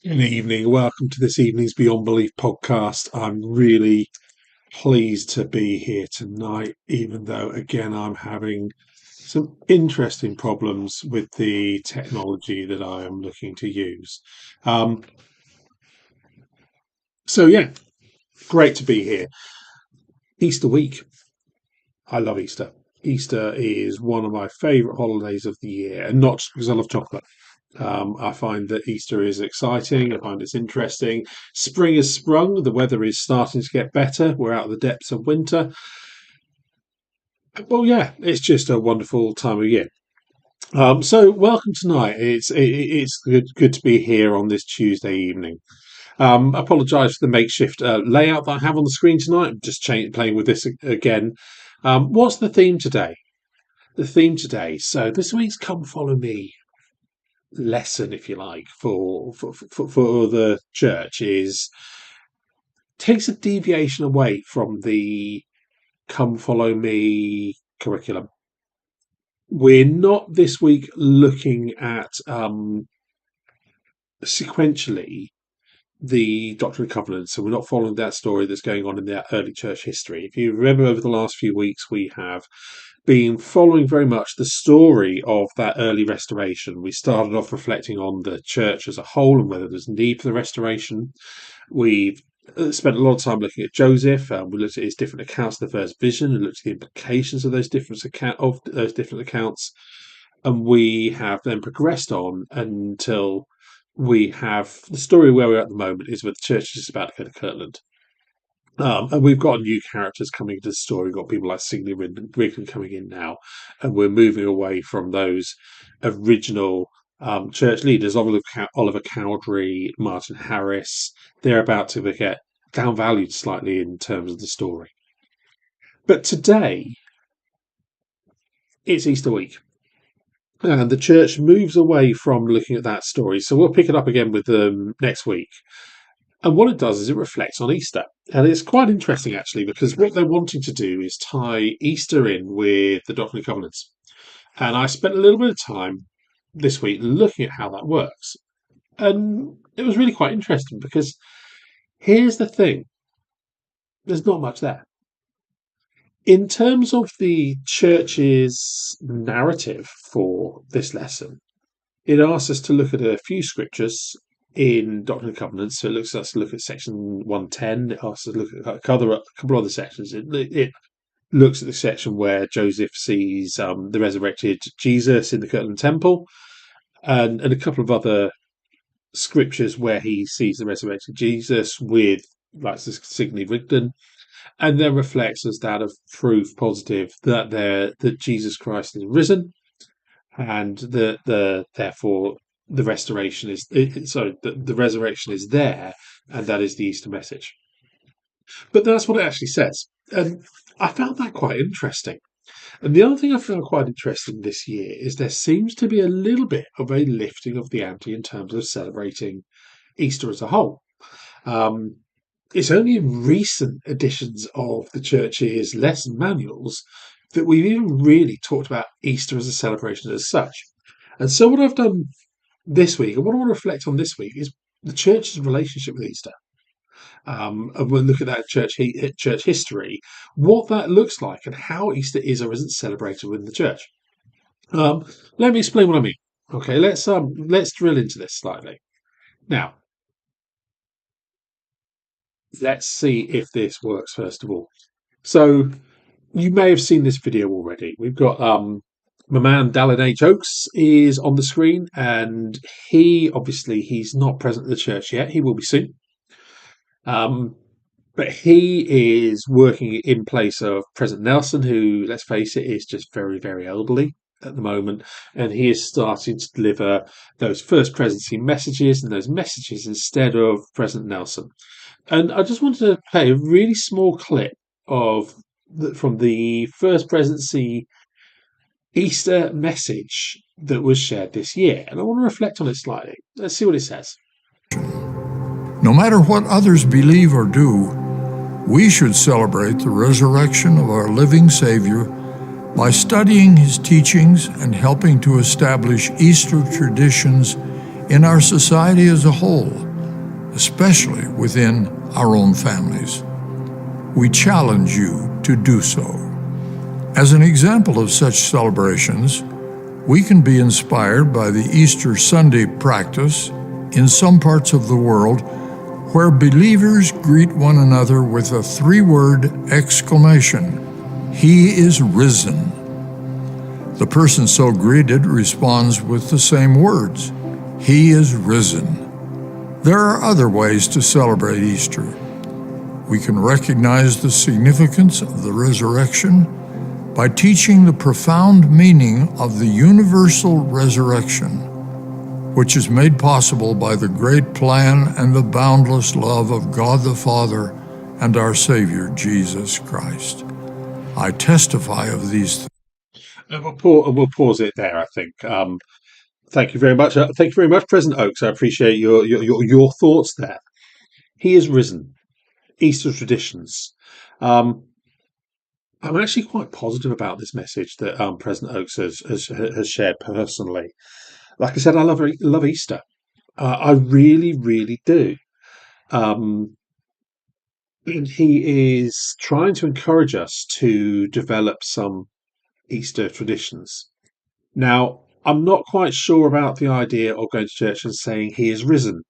Good evening. Welcome to this evening's Beyond Belief podcast. I'm really pleased to be here tonight, even though, again, I'm having some interesting problems with the technology that I am looking to use. Um, yeah, great to be here. Easter week. I love Easter. Easter is one of my favourite holidays of the year, and not just because I love chocolate. I find that Easter is exciting. I find it's interesting. Spring has sprung. The weather is starting to get better. We're out of the depths of winter. Well, yeah, it's just a wonderful time of year. Welcome tonight. It's good to be here on this Tuesday evening. I apologise for the makeshift layout that I have on the screen tonight. I'm just playing with this again. What's the theme today? The theme today. So this week's Come Follow Me lesson, if you like, for the church is takes a deviation away from the Come Follow Me curriculum. We're not this week looking at sequentially the Doctrine and Covenants, so we're not following that story that's going on in the early church history. If you remember, over the last few weeks, we have been following very much the story of that early restoration. We started off reflecting on the church as a whole and whether there's need for the restoration. We've spent a lot of time looking at Joseph. We looked at his different accounts of the first vision and looked at the implications of those different accounts. And we have then progressed on until we have the story where we're at the moment is where the church is about to go to Kirtland. And we've got new characters coming into the story. We've got people like Signey Rigdon coming in now, and we're moving away from those original church leaders, Oliver Cowdery, Martin Harris. They're about to get downvalued slightly in terms of the story. But today, it's Easter week. And the church moves away from looking at that story. So we'll pick it up again with them next week. And what it does is it reflects on Easter. And it's quite interesting, actually, because what they're wanting to do is tie Easter in with the Doctrine and Covenants. And I spent a little bit of time this week looking at how that works. And it was really quite interesting because here's the thing. There's not much there. In terms of the church's narrative for this lesson, it asks us to look at a few scriptures in Doctrine and Covenants. So it looks at us to look at section 110. It asks us to look at a couple other sections. It looks at the section where Joseph sees the resurrected Jesus in the Kirtland Temple, and a couple of other scriptures where he sees the resurrected Jesus with, like, Signey Rigdon, and then reflects as that of proof positive that Jesus Christ is risen, and therefore the restoration is the resurrection is there, and that is the Easter message. But that's what it actually says, and I found that quite interesting. And the other thing I found quite interesting this year is there seems to be a little bit of a lifting of the ante in terms of celebrating Easter as a whole. It's only in recent editions of the church's lesson manuals that we've even really talked about Easter as a celebration as such. And so what I've done this week, and what I want to reflect on this week, is the church's relationship with Easter. And we'll look at that church history, what that looks like, and how Easter is or isn't celebrated within the church. Let me explain what I mean. Okay, let's drill into this slightly. Now, let's see if this works first of all. So, you may have seen this video already. We've got my man Dallin H. Oakes is on the screen, and he's not present at the church yet. He will be soon. But he is working in place of President Nelson, who, let's face it, is just very, very elderly at the moment. And he is starting to deliver those first presidency messages and those messages instead of President Nelson. And I just wanted to play a really small clip from the first presidency Easter message that was shared this year. And I want to reflect on it slightly. Let's see what it says. No matter what others believe or do, we should celebrate the resurrection of our living Savior By studying his teachings and helping to establish Easter traditions in our society as a whole, especially within our own families, we challenge you to do so. As an example of such celebrations, we can be inspired by the Easter Sunday practice in some parts of the world where believers greet one another with a three-word exclamation, "He is risen." The person so greeted responds with the same words, "He is risen." There are other ways to celebrate Easter. We can recognize the significance of the resurrection by teaching the profound meaning of the universal resurrection, which is made possible by the great plan and the boundless love of God the Father and our Savior, Jesus Christ. I testify of these things. And we'll pause it there, I think. Thank you very much. Thank you very much, President Oakes. I appreciate your thoughts there. He is risen. Easter traditions. Um, I'm actually quite positive about this message that President Oakes has shared personally. Like I said, I love Easter. I really, really do. Um, and he is trying to encourage us to develop some Easter traditions. Now, I'm not quite sure about the idea of going to church and saying he is risen.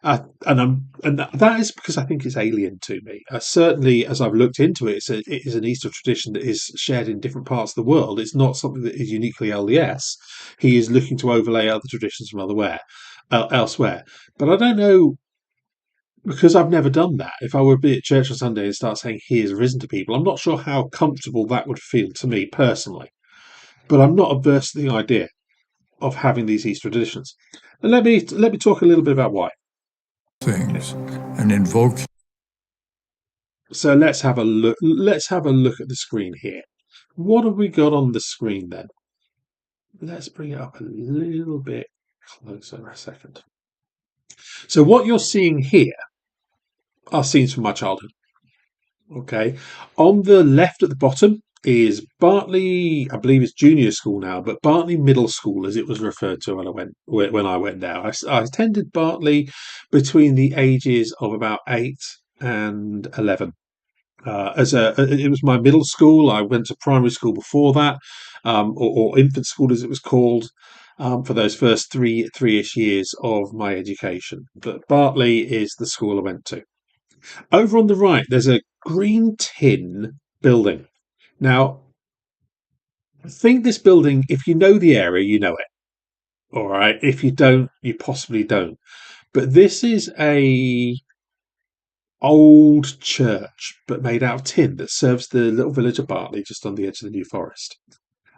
That is because I think it's alien to me. Certainly, as I've looked into it, it is an Easter tradition that is shared in different parts of the world. It's not something that is uniquely LDS. He is looking to overlay other traditions from elsewhere. But I don't know, because I've never done that. If I were to be at church on Sunday and start saying he is risen to people, I'm not sure how comfortable that would feel to me personally. But I'm not averse to the idea of having these Easter traditions. And let me talk a little bit about why. Things and invoke. So let's have a look. Let's have a look at the screen here. What have we got on the screen then? Let's bring it up a little bit closer a second. So what you're seeing here are scenes from my childhood. Okay, on the left at the bottom is Bartley. I believe it's junior school now, but Bartley Middle School, as it was referred to when I went there. I attended Bartley between the ages of about 8 and 11. It was my middle school. I went to primary school before that, or infant school as it was called, for those first three-ish years of my education. But Bartley is the school I went to. Over on the right, there's a green tin building. Now, I think this building, if you know the area, you know it. All right. If you don't, you possibly don't. But this is a old church, but made out of tin that serves the little village of Bartley just on the edge of the New Forest.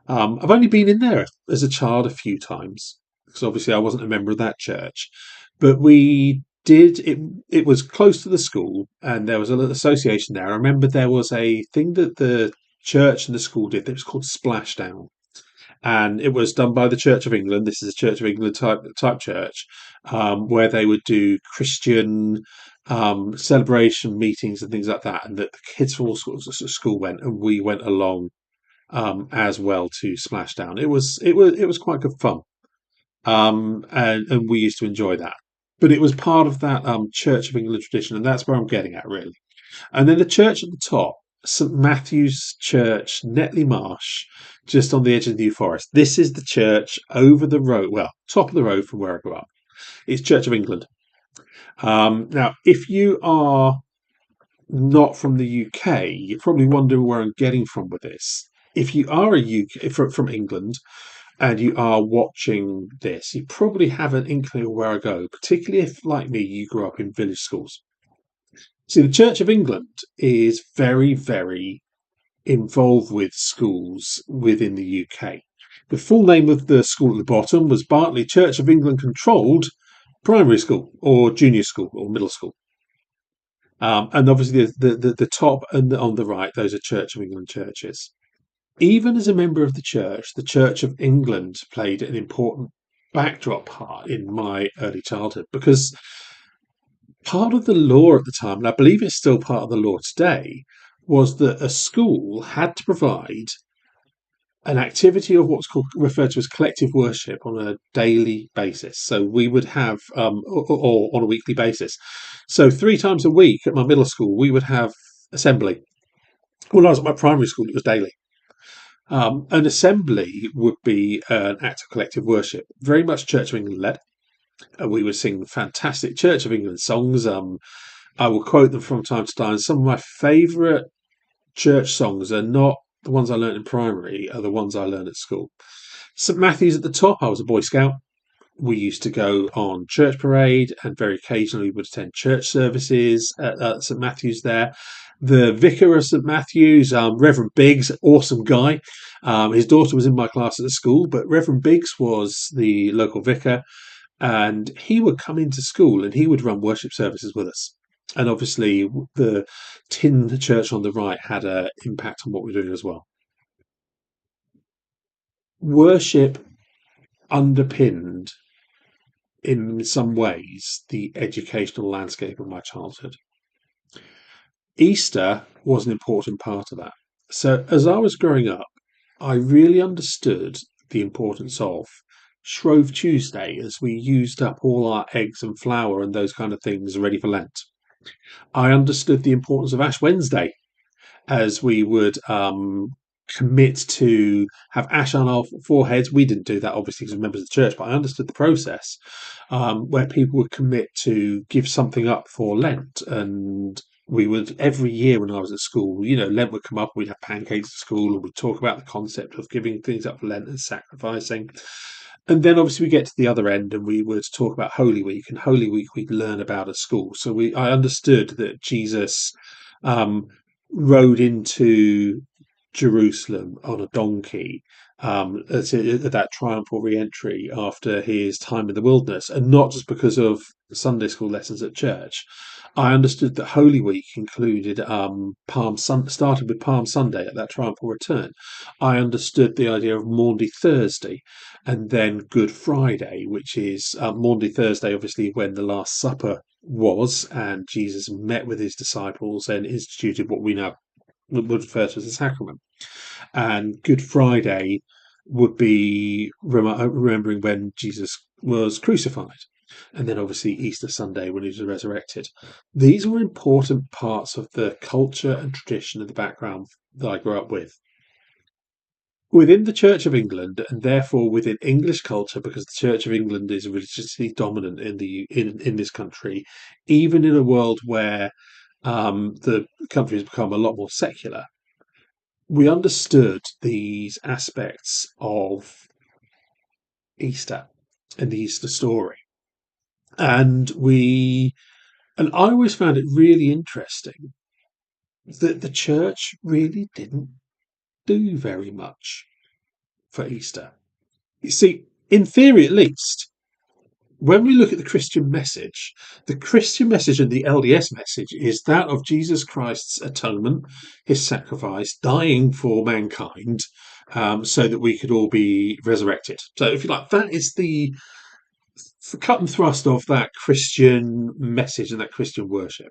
I've only been in there as a child a few times because obviously I wasn't a member of that church, but we did it. It was close to the school, and there was a little association there. I remember there was a thing that the church and the school did that was called Splashdown, and it was done by the Church of England. This is a Church of England type church, where they would do Christian celebration meetings and things like that, and that the kids from all schools of school went, and we went along as well to Splashdown. It was quite good fun, and we used to enjoy that. But it was part of that Church of England tradition, and that's where I'm getting at really. And then the church at the top, St Matthew's Church, Netley Marsh, just on the edge of the New Forest. This is the church over the road, well, top of the road from where I grew up. It's Church of England. Now, if you are not from the UK, you're probably wondering where I'm getting from with this. If you are a UK from England and you are watching this, you probably have an inkling of where I go, particularly if, like me, you grew up in village schools. See, the Church of England is very, very involved with schools within the UK. The full name of the school at the bottom was Bartley Church of England Controlled Primary School or Junior School or Middle School. And obviously the top and on the right, those are Church of England churches. Even as a member of the Church of England played an important backdrop part in my early childhood because part of the law at the time, and I believe it's still part of the law today, was that a school had to provide an activity of what's called referred to as collective worship on a daily basis. So we would have, or on a weekly basis. So 3 times a week at my middle school, we would have assembly. When I was at my primary school, it was daily. An assembly would be an act of collective worship, very much Church of England led. We would sing fantastic Church of England songs. I will quote them from time to time. Some of my favourite church songs are not the ones I learnt in primary, are the ones I learned at school. St Matthew's at the top. I was a Boy Scout. We used to go on church parade, and very occasionally we would attend church services at St Matthew's there. The vicar of St Matthew's, Reverend Biggs, awesome guy. His daughter was in my class at the school, but Reverend Biggs was the local vicar, and he would come into school and he would run worship services with us. And obviously, the tin church on the right had an impact on what we're doing as well. Worship underpinned, in some ways, the educational landscape of my childhood. Easter was an important part of that. So, as I was growing up, I really understood the importance of Shrove Tuesday as we used up all our eggs and flour and those kind of things ready for Lent. I understood the importance of Ash Wednesday as we would commit to have ash on our foreheads. We didn't do that, obviously, because we're members of the church, but I understood the process where people would commit to give something up for Lent. And we would, every year when I was at school, Lent would come up, we'd have pancakes at school, and we'd talk about the concept of giving things up for Lent and sacrificing. And then obviously we get to the other end and we would talk about Holy Week, and Holy Week we'd learn about at school. So I understood that Jesus rode into Jerusalem on a donkey at that triumphal re-entry after his time in the wilderness, and not just because of Sunday school lessons at church. I understood that Holy Week included started with Palm Sunday at that triumphal return. I understood the idea of Maundy Thursday, and then Good Friday, which is Maundy Thursday, obviously when the Last Supper was, and Jesus met with his disciples and instituted what we now would refer to as a sacrament. And Good Friday would be remembering when Jesus was crucified. And then obviously Easter Sunday when he was resurrected. These were important parts of the culture and tradition and the background that I grew up with. Within the Church of England, and therefore within English culture, because the Church of England is religiously dominant in this country, even in a world where the country has become a lot more secular, we understood these aspects of Easter and the Easter story. And I always found it really interesting that the church really didn't do very much for Easter. You see, in theory at least, when we look at the Christian message and the LDS message is that of Jesus Christ's atonement, his sacrifice, dying for mankind, so that we could all be resurrected. So, if you like, that is the cut and thrust of that Christian message and that Christian worship.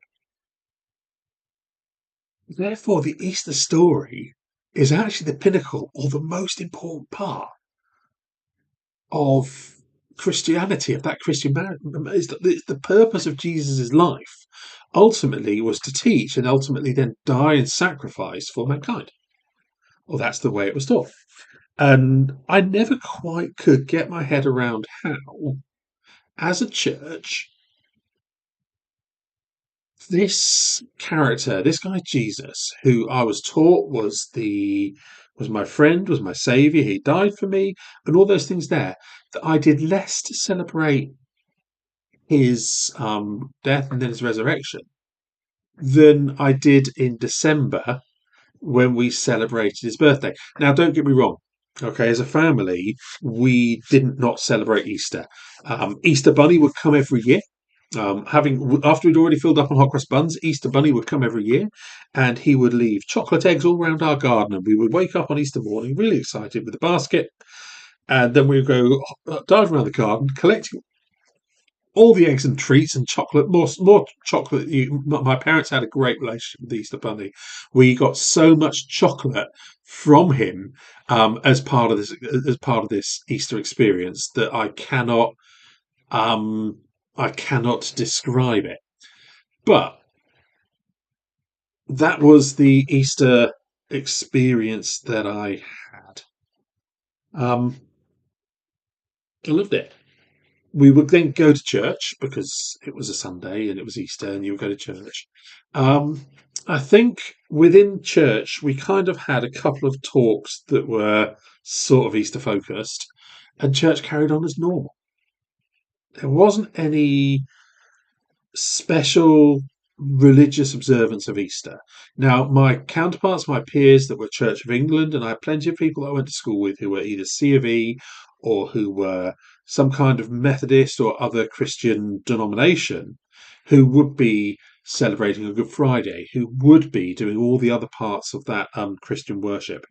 Therefore, the Easter story is actually the pinnacle or the most important part of Christianity, of that Christian marriage. The purpose of Jesus' life ultimately was to teach and ultimately then die and sacrifice for mankind. Well, that's the way it was taught. And I never quite could get my head around how, as a church, this character, this guy Jesus, who I was taught was my friend, was my savior, he died for me, and all those things there, that I did less to celebrate his death and then his resurrection than I did in December when we celebrated his birthday. Now, don't get me wrong. Okay, as a family, we didn't not celebrate Easter. Easter Bunny would come every year. After we'd already filled up on hot cross buns, Easter Bunny would come every year, and he would leave chocolate eggs all around our garden, and we would wake up on Easter morning really excited with a basket, and then we would go dive around the garden, collecting all the eggs and treats and chocolate, more chocolate. My parents had a great relationship with the Easter Bunny. We got so much chocolate from him as part of this Easter experience that um, I cannot describe it. But that was the Easter experience that I had. Um, I loved it. We would then go to church because it was a Sunday and it was Easter, and you would go to church. Um, I think within church we kind of had a couple of talks that were sort of Easter focused, and church carried on as normal. There wasn't any special religious observance of Easter. Now, my counterparts, my peers that were Church of England, and I had plenty of people that I went to school with who were either C of E or who were some kind of Methodist or other Christian denomination, who would be celebrating a Good Friday, who would be doing all the other parts of that Christian worship.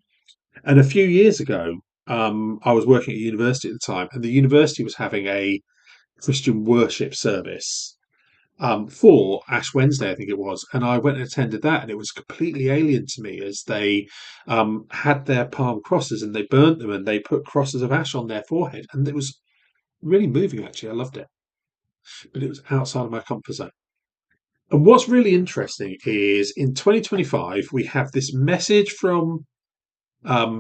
And a few years ago, I was working at a university at the time, and the university was having a Christian worship service for Ash Wednesday, I think it was, and I went and attended that, and it was completely alien to me as they had their palm crosses and they burnt them and they put crosses of ash on their forehead, and it was really moving. Actually, I loved it, but it was outside of my comfort zone. And what's really interesting is in 2025 we have this message from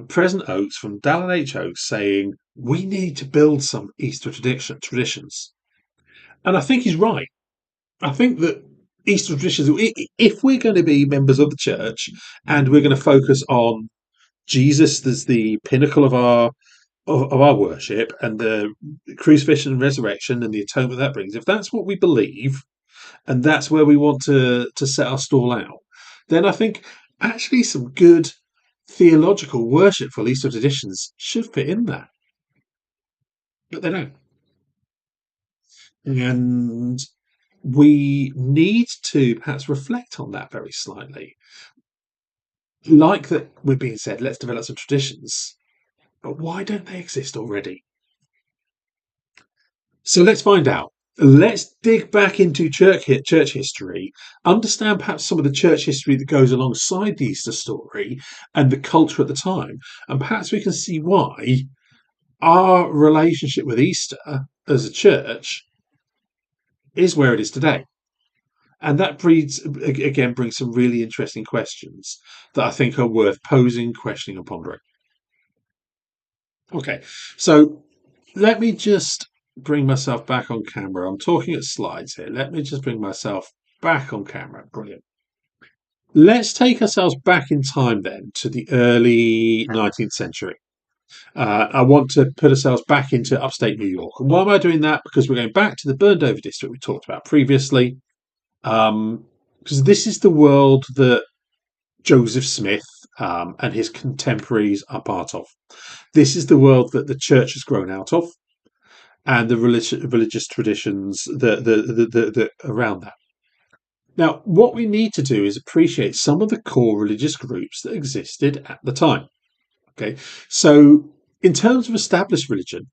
President Oates, from Dallin H. Oates, saying we need to build some Easter traditions, and I think he's right. I think that Easter traditions, if we're going to be members of the church and we're going to focus on Jesus as the pinnacle of our worship and the crucifixion and resurrection and the atonement that brings, if that's what we believe and that's where we want to set our stall out, then I think actually some good theological worshipful Easter traditions should fit in that, but they don't. And we need to perhaps reflect on that very slightly. Like that we're being said, let's develop some traditions, but why don't they exist already? So let's find out. Let's dig back into church history, understand perhaps some of the church history that goes alongside the Easter story and the culture at the time, and perhaps we can see why our relationship with Easter as a church is where it is today. And that brings some really interesting questions that I think are worth posing, questioning, and pondering. Okay, so let me just bring myself back on camera. I'm talking at slides here. Let me just bring myself back on camera. Brilliant. Let's take ourselves back in time then to the early 19th century. I want to put ourselves back into upstate New York. And why am I doing that? Because we're going back to the burned over district we talked about previously. Because this is the world that Joseph Smith and his contemporaries are part of. This is the world that the church has grown out of, and the religious traditions that around that. Now, what we need to do is appreciate some of the core religious groups that existed at the time. Okay, so in terms of established religion,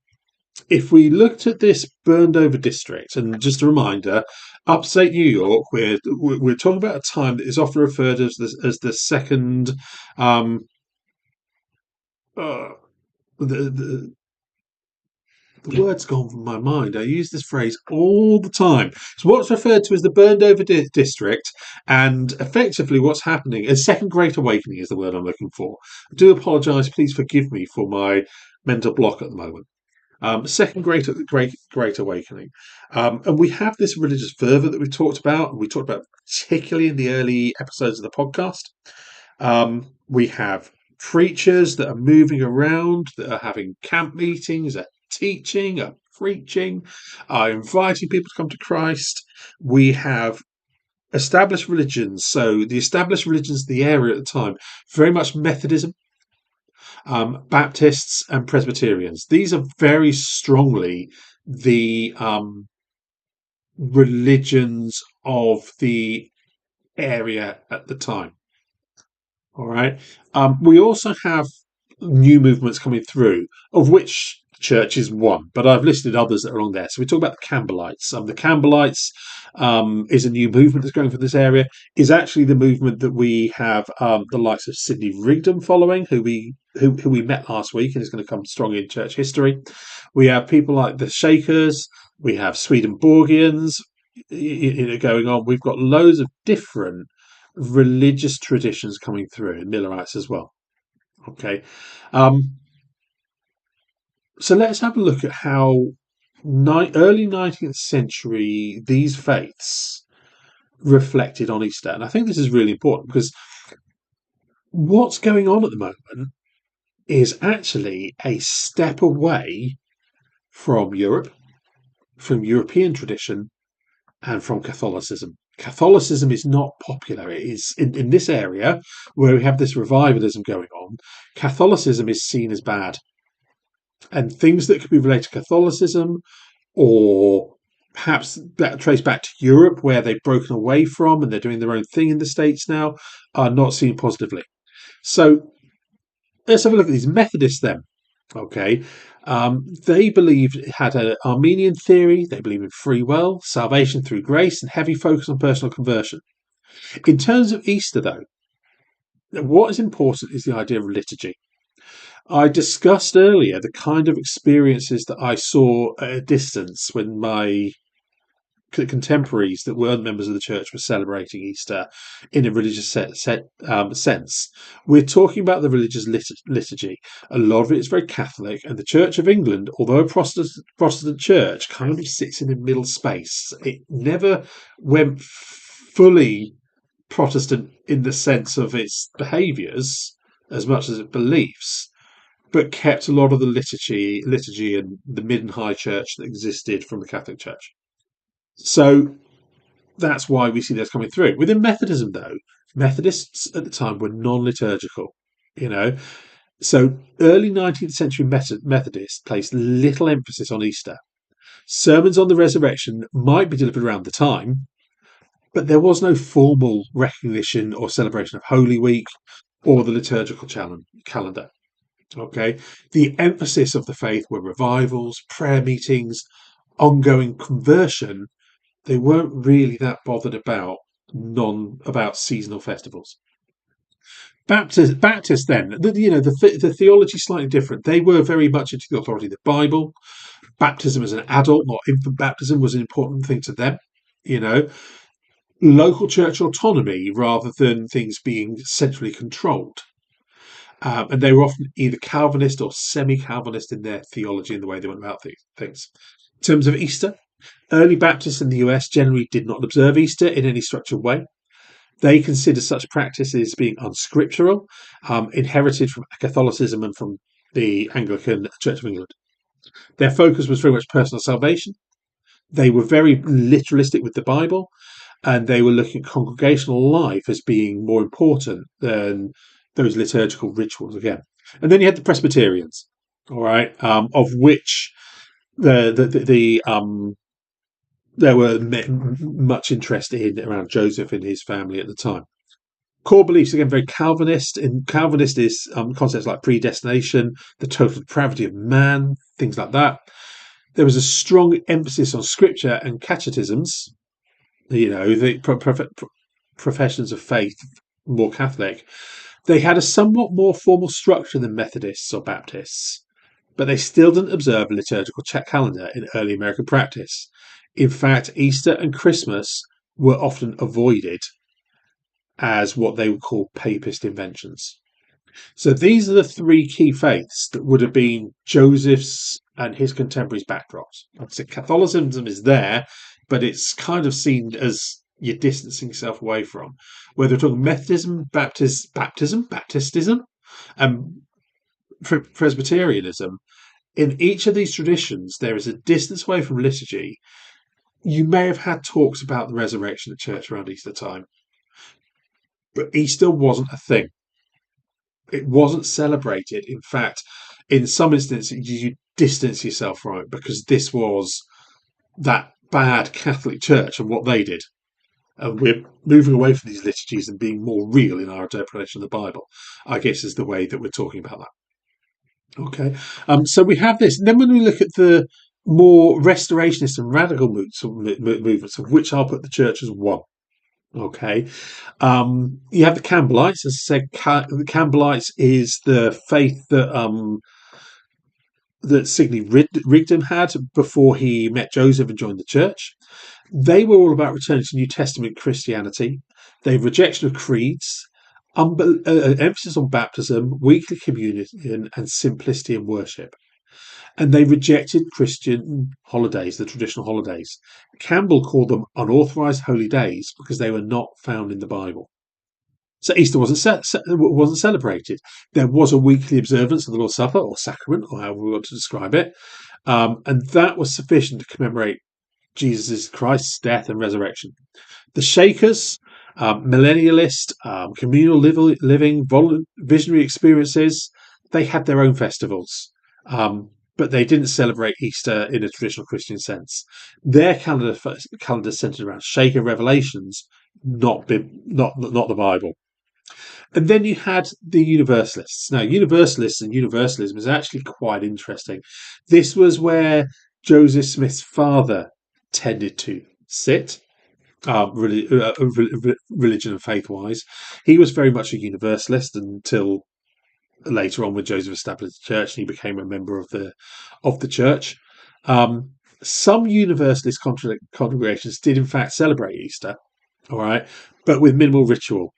if we looked at this burned over district, and just a reminder, upstate New York, we're talking about a time that is often referred to as the second, uh, the word's gone from my mind. I use this phrase all the time. So what's referred to as the burned over district, and effectively what's happening, a second great awakening is the word I'm looking for. I do apologise. Please forgive me for my mental block at the moment. Second great awakening, and we have this religious fervour that we've talked about, and we talked about particularly in the early episodes of the podcast. We have preachers that are moving around, that are having camp meetings, are teaching, are preaching, are inviting people to come to Christ. We have established religions. So the established religions of the area at the time, very much Methodism, Baptists and Presbyterians. These are very strongly the religions of the area at the time. All right. We also have new movements coming through, of which Church is one, but I've listed others that are on there. So we talk about the Campbellites. The Campbellites is a new movement that's going for this area. Is actually the movement that we have the likes of Sidney Rigdon following, who we met last week and is going to come strong in church history. We have people like the Shakers. We have Swedenborgians going on. We've got loads of different religious traditions coming through, and Millerites as well. Okay. Um, so let's have a look at how early 19th century these faiths reflected on Easter. And I think this is really important because what's going on at the moment is actually a step away from Europe, from European tradition, and from Catholicism. Catholicism is not popular. It is in this area where we have this revivalism going on. Catholicism is seen as bad. And things that could be related to Catholicism or perhaps that trace back to Europe where they've broken away from and they're doing their own thing in the States now are not seen positively. So let's have a look at these Methodists then. Okay. They believed it had an Armenian theory. They believe in free will, salvation through grace, and heavy focus on personal conversion. In terms of Easter, though, what is important is the idea of liturgy. I discussed earlier the kind of experiences that I saw at a distance when my contemporaries that weren't members of the church were celebrating Easter in a religious sense. We're talking about the religious liturgy. A lot of it is very Catholic, and the Church of England, although a Protestant church, kind of sits in a middle space. It never went fully Protestant in the sense of its behaviours as much as its beliefs, but kept a lot of the liturgy and the mid and high church that existed from the Catholic Church. So that's why we see those coming through. Within Methodism, though, Methodists at the time were non-liturgical, you know. So early 19th century Methodists placed little emphasis on Easter. Sermons on the resurrection might be delivered around the time, but there was no formal recognition or celebration of Holy Week or the liturgical calendar. Okay, the emphasis of the faith were revivals, prayer meetings, ongoing conversion. They weren't really that bothered about seasonal festivals. Baptists then, the theology is slightly different. They were very much into the authority of the Bible. Baptism as an adult, not infant baptism, was an important thing to them. Local church autonomy rather than things being centrally controlled. And they were often either Calvinist or semi-Calvinist in their theology and the way they went about things. In terms of Easter, early Baptists in the US generally did not observe Easter in any structured way. They consider such practices being unscriptural, inherited from Catholicism and from the Anglican Church of England. Their focus was very much personal salvation. They were very literalistic with the Bible, and they were looking at congregational life as being more important than those liturgical rituals again. And then you had the Presbyterians, all right, of which there were much interest in around Joseph and his family at the time. Core beliefs, again, very Calvinist. In Calvinist is concepts like predestination, the total depravity of man, things like that. There was a strong emphasis on scripture and catechisms, the professions of faith, more Catholic. They had a somewhat more formal structure than Methodists or Baptists, but they still didn't observe a liturgical calendar in early American practice. In fact, Easter and Christmas were often avoided as what they would call papist inventions. So these are the three key faiths that would have been Joseph's and his contemporaries' backdrops. Like I said, Catholicism is there, but it's kind of seen as you're distancing yourself away from. Whether we're talking Methodism, Baptistism, and Presbyterianism, in each of these traditions, there is a distance away from liturgy. You may have had talks about the resurrection at church around Easter time, but Easter wasn't a thing. It wasn't celebrated. In fact, in some instances, you distance yourself from it because this was that bad Catholic Church and what they did. And we're moving away from these liturgies and being more real in our interpretation of the Bible, I guess, is the way that we're talking about that. Okay. So we have this. And then when we look at the more restorationist and radical movements, of which I'll put the church as one. Okay. You have the Campbellites. As I said, the Campbellites is the faith that Sidney Rigdon had before he met Joseph and joined the church. They were all about returning to New Testament Christianity. They have rejection of creeds, emphasis on baptism, weekly communion, and simplicity in worship. And they rejected Christian holidays, the traditional holidays. Campbell called them unauthorized holy days because they were not found in the Bible. So Easter wasn't celebrated. There was a weekly observance of the Lord's Supper or sacrament, or however we want to describe it, and that was sufficient to commemorate Jesus Christ's death and resurrection. The Shakers, millennialist, communal living, visionary experiences, they had their own festivals, but they didn't celebrate Easter in a traditional Christian sense. Their calendar centered around Shaker revelations, not the Bible. And then you had the Universalists. Now, Universalists and Universalism is actually quite interesting. This was where Joseph Smith's father tended to sit, religion and faith wise. He was very much a Universalist until later on when Joseph established the church and he became a member of the church. Some Universalist congregations did in fact celebrate Easter, all right, but with minimal ritual.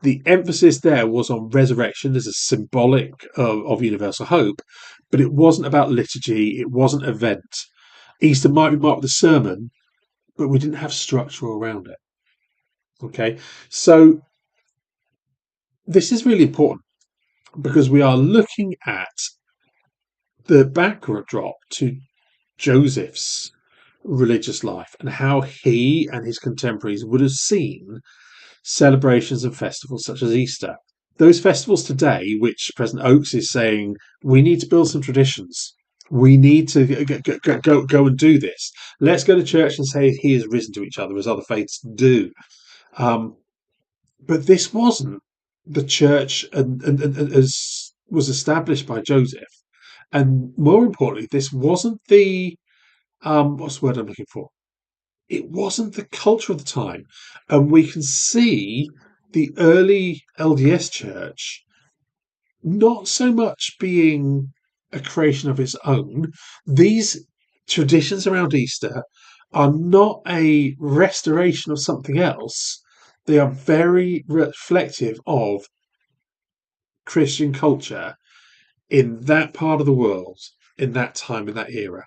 The emphasis there was on resurrection as a symbolic of universal hope, but it wasn't about liturgy. It wasn't event. Easter might be marked with a sermon, but we didn't have structure around it. Okay, so this is really important because we are looking at the backdrop to Joseph's religious life and how he and his contemporaries would have seen celebrations and festivals such as Easter. Those festivals today, which President Oakes is saying, we need to build some traditions. We need to go and do this. Let's go to church and say he has risen to each other as other faiths do. But this wasn't the church as was established by Joseph. And more importantly, this wasn't the what's the word I'm looking for? It wasn't the culture of the time. And we can see the early LDS church not so much being a creation of its own. These traditions around Easter are not a restoration of something else. They are very reflective of Christian culture in that part of the world, in that time, in that era.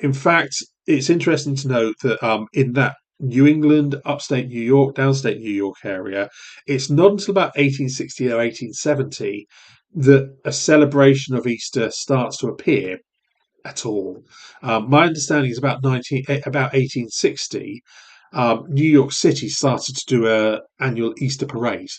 In fact, it's interesting to note that in that New England, upstate New York, downstate New York area, it's not until about 1860 or 1870 that a celebration of Easter starts to appear at all. My understanding is about 1860, New York City started to do a annual Easter parade.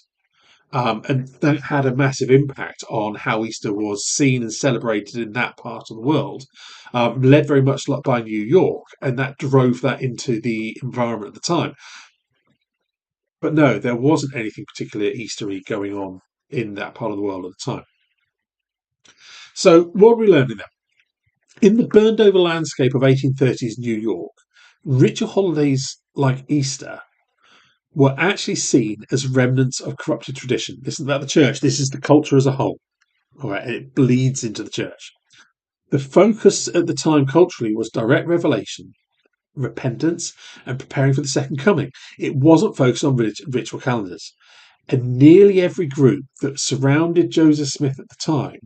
And that had a massive impact on how Easter was seen and celebrated in that part of the world, led very much like by New York, and that drove that into the environment at the time. But no, there wasn't anything particularly Eastery going on in that part of the world at the time. So what are we learning then? In the burned over landscape of 1830s New York, ritual holidays like Easter were actually seen as remnants of corrupted tradition. This isn't about the church, this is the culture as a whole. All right, and it bleeds into the church. The focus at the time culturally was direct revelation, repentance, and preparing for the second coming. It wasn't focused on ritual calendars. And nearly every group that surrounded Joseph Smith at the time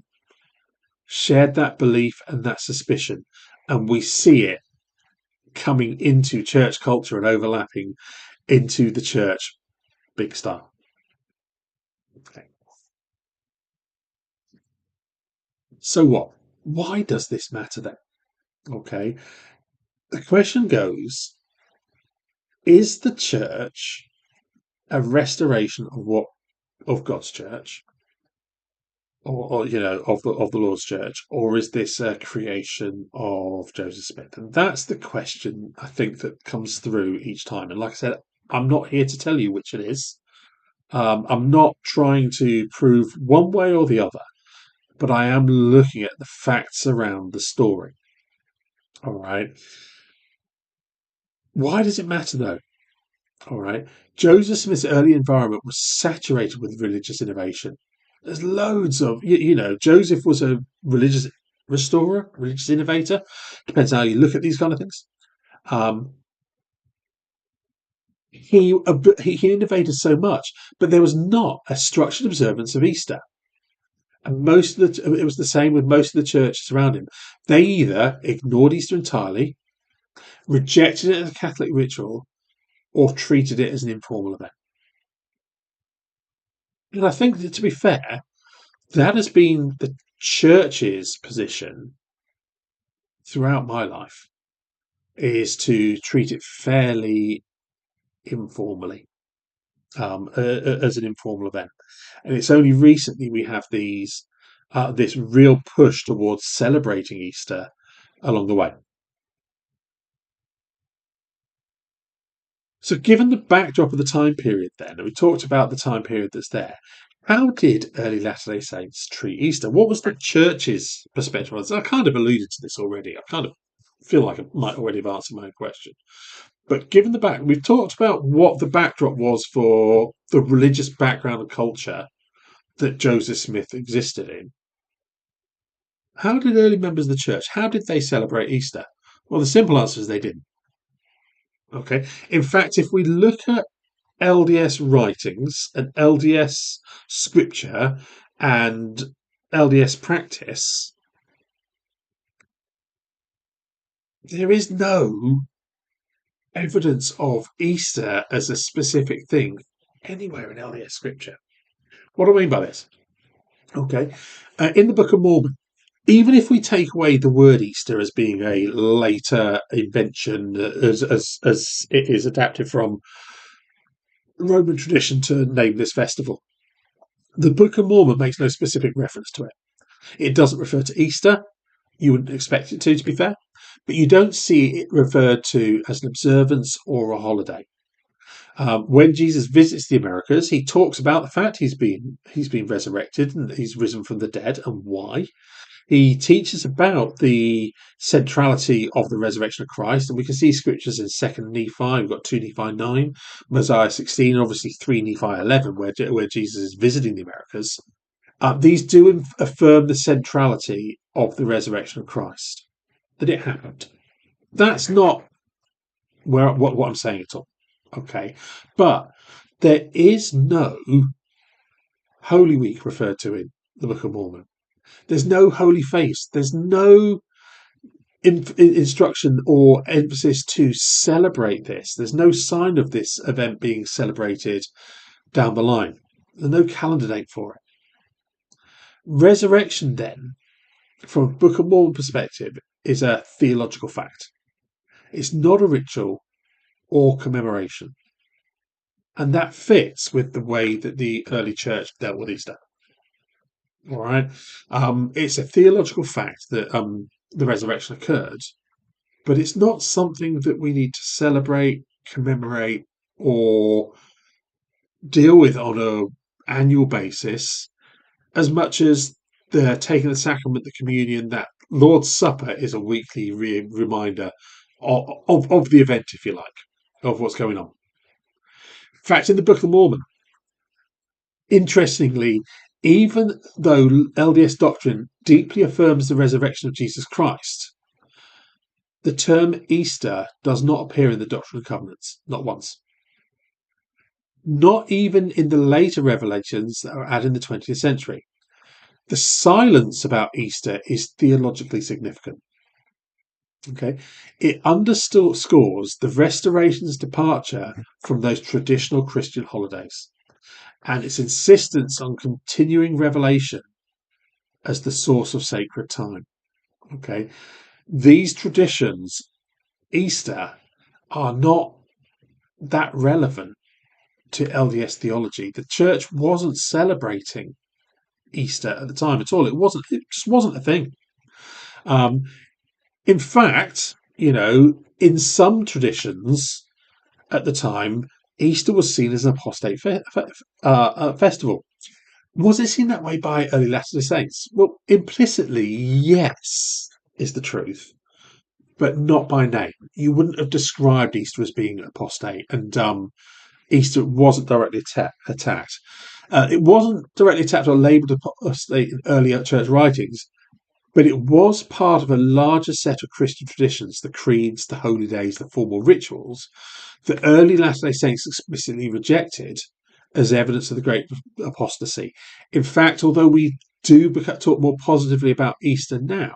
shared that belief and that suspicion. And we see it coming into church culture and overlapping into the church big style. Okay. So what? Why does this matter then? Okay. The question goes, is the church a restoration of God's church, or of the Lord's church, or is this a creation of Joseph Smith? And that's the question I think that comes through each time. And like I said, I'm not here to tell you which it is. I'm not trying to prove one way or the other. but I am looking at the facts around the story. All right. Why does it matter though? All right. Joseph Smith's early environment was saturated with religious innovation. There's loads of, Joseph was a religious restorer, religious innovator. Depends how you look at these kind of things. Um, he innovated so much, but there was not a structured observance of Easter. And it was the same with most of the churches around him. They either ignored Easter entirely, rejected it as a Catholic ritual, or treated it as an informal event. And I think that, to be fair, that has been the church's position throughout my life, is to treat it fairly informally, as an informal event. And it's only recently we have this real push towards celebrating Easter along the way. So, given the backdrop of the time period, then, and we talked about the time period that's there, how did early Latter day Saints treat Easter? What was the church's perspective on this? I kind of alluded to this already. I kind of feel like I might already have answered my own question. But given we've talked about what the backdrop was for the religious background and culture that Joseph Smith existed in. How did early members of the church, how did they celebrate Easter? Well, the simple answer is they didn't. Okay. In fact, if we look at LDS writings and LDS scripture and LDS practice, there is no evidence of Easter as a specific thing anywhere in LDS scripture. What do I mean by this? Okay. In the Book of Mormon, even if we take away the word Easter as being a later invention, as it is adapted from Roman tradition to name this festival, the Book of Mormon makes no specific reference to it. It doesn't refer to Easter. You wouldn't expect it to be fair, but you don't see it referred to as an observance or a holiday. When Jesus visits the Americas, he talks about the fact he's been resurrected and he's risen from the dead and why. He teaches about the centrality of the resurrection of Christ, and we can see scriptures in 2nd Nephi. We've got 2 Nephi 9, Mosiah 16, and obviously 3 Nephi 11, where Jesus is visiting the Americas. These do affirm the centrality of the resurrection of Christ, that it happened. That's not what I'm saying at all. Okay, but there is no Holy Week referred to in the Book of Mormon. There's no holy face. There's no instruction or emphasis to celebrate this. There's no sign of this event being celebrated down the line. There's no calendar date for it. Resurrection, then, from a Book of Mormon perspective, is a theological fact. It's not a ritual or commemoration. And that fits with the way that the early church dealt with Easter. All right. It's a theological fact that the resurrection occurred, but it's not something that we need to celebrate, commemorate, or deal with on an annual basis, as much as the taking the sacrament, the communion, that Lord's Supper is a weekly reminder of the event, if you like, of what's going on. In fact, in the Book of Mormon, interestingly, even though LDS doctrine deeply affirms the resurrection of Jesus Christ, the term Easter does not appear in the Doctrine and Covenants, not once. Not even in the later revelations that are added in the 20th century. The silence about Easter is theologically significant. Okay, it underscores the restoration's departure from those traditional Christian holidays and its insistence on continuing revelation as the source of sacred time. Okay, these traditions, Easter, are not that relevant to LDS theology. The church wasn't celebrating Easter at the time at all. It just wasn't a thing. In fact, in some traditions at the time, Easter was seen as an apostate festival. Was it seen that way by early Latter-day Saints? Well, implicitly, yes, is the truth, but not by name. You wouldn't have described Easter as being apostate, and Easter wasn't directly attacked. It wasn't directly attacked or labelled apostate in early church writings, but it was part of a larger set of Christian traditions, the creeds, the holy days, the formal rituals, that early Latter-day Saints explicitly rejected as evidence of the great apostasy. In fact, although we do talk more positively about Easter now,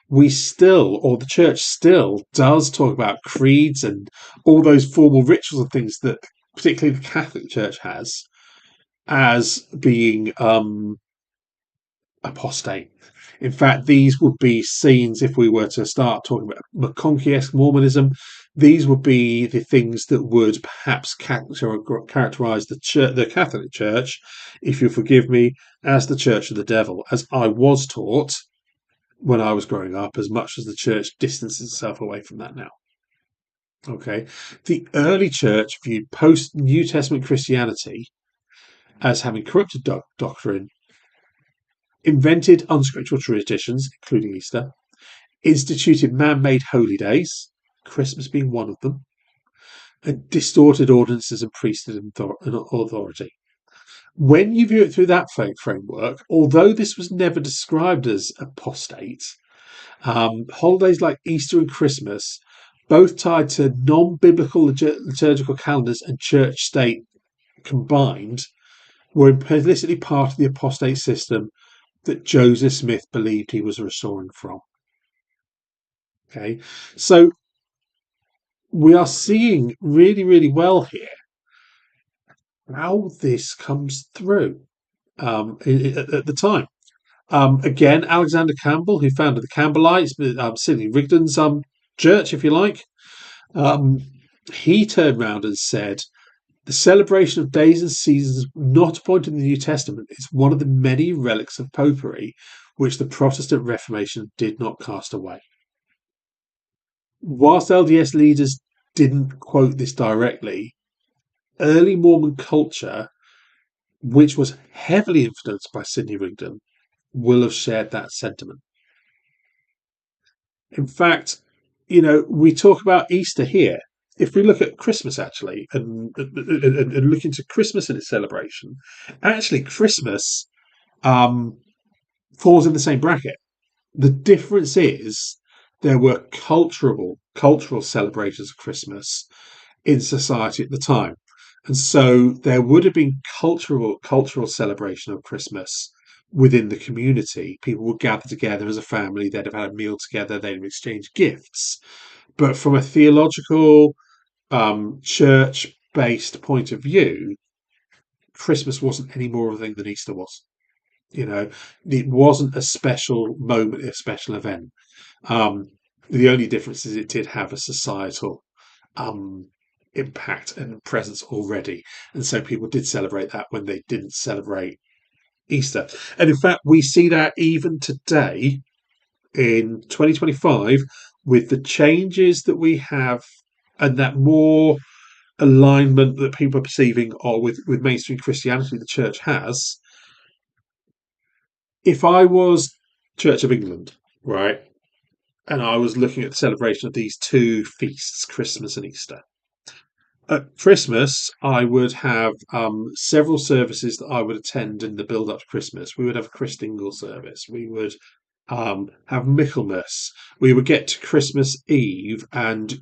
we still, or the church still, does talk about creeds and all those formal rituals and things that particularly the Catholic Church has as being apostate. In fact, these would be scenes, if we were to start talking about McConkie-esque Mormonism, these would be the things that would perhaps characterize the Catholic Church, if you forgive me, as the Church of the Devil, as I was taught when I was growing up, as much as the Church distances itself away from that now. Okay, the early Church viewed post-New Testament Christianity as having corrupted doctrine, invented unscriptural traditions, including Easter, instituted man-made holy days, Christmas being one of them, and distorted ordinances and priesthood and authority. When you view it through that framework, although this was never described as apostate, holidays like Easter and Christmas, both tied to non-biblical liturgical calendars and church state combined, were implicitly part of the apostate system that Joseph Smith believed he was restoring from. Okay, so we are seeing really, really well here how this comes through at the time. Again, Alexander Campbell, who founded the Campbellites, Sidney Rigdon's church, if you like, he turned around and said, the celebration of days and seasons not appointed in the New Testament is one of the many relics of popery which the Protestant Reformation did not cast away. Whilst LDS leaders didn't quote this directly, early Mormon culture, which was heavily influenced by Sidney Rigdon, will have shared that sentiment. In fact, we talk about Easter here. If we look at Christmas, actually, and look into Christmas and its celebration, actually, Christmas falls in the same bracket. The difference is there were cultural celebrations of Christmas in society at the time. And so there would have been cultural celebration of Christmas within the community. People would gather together as a family, they'd have had a meal together, they'd have exchanged gifts. But from a theological, church-based point of view, Christmas wasn't any more of a thing than Easter was. It wasn't a special moment, a special event. The only difference is it did have a societal impact and presence already. And so people did celebrate that when they didn't celebrate Easter. And in fact, we see that even today in 2025 with the changes that we have and that more alignment that people are perceiving or with mainstream Christianity the church has. If I was Church of England, right, and I was looking at the celebration of these two feasts, Christmas and Easter, at Christmas, I would have several services that I would attend in the build-up to Christmas. We would have a Christingle service. We would have Michaelmas. We would get to Christmas Eve, and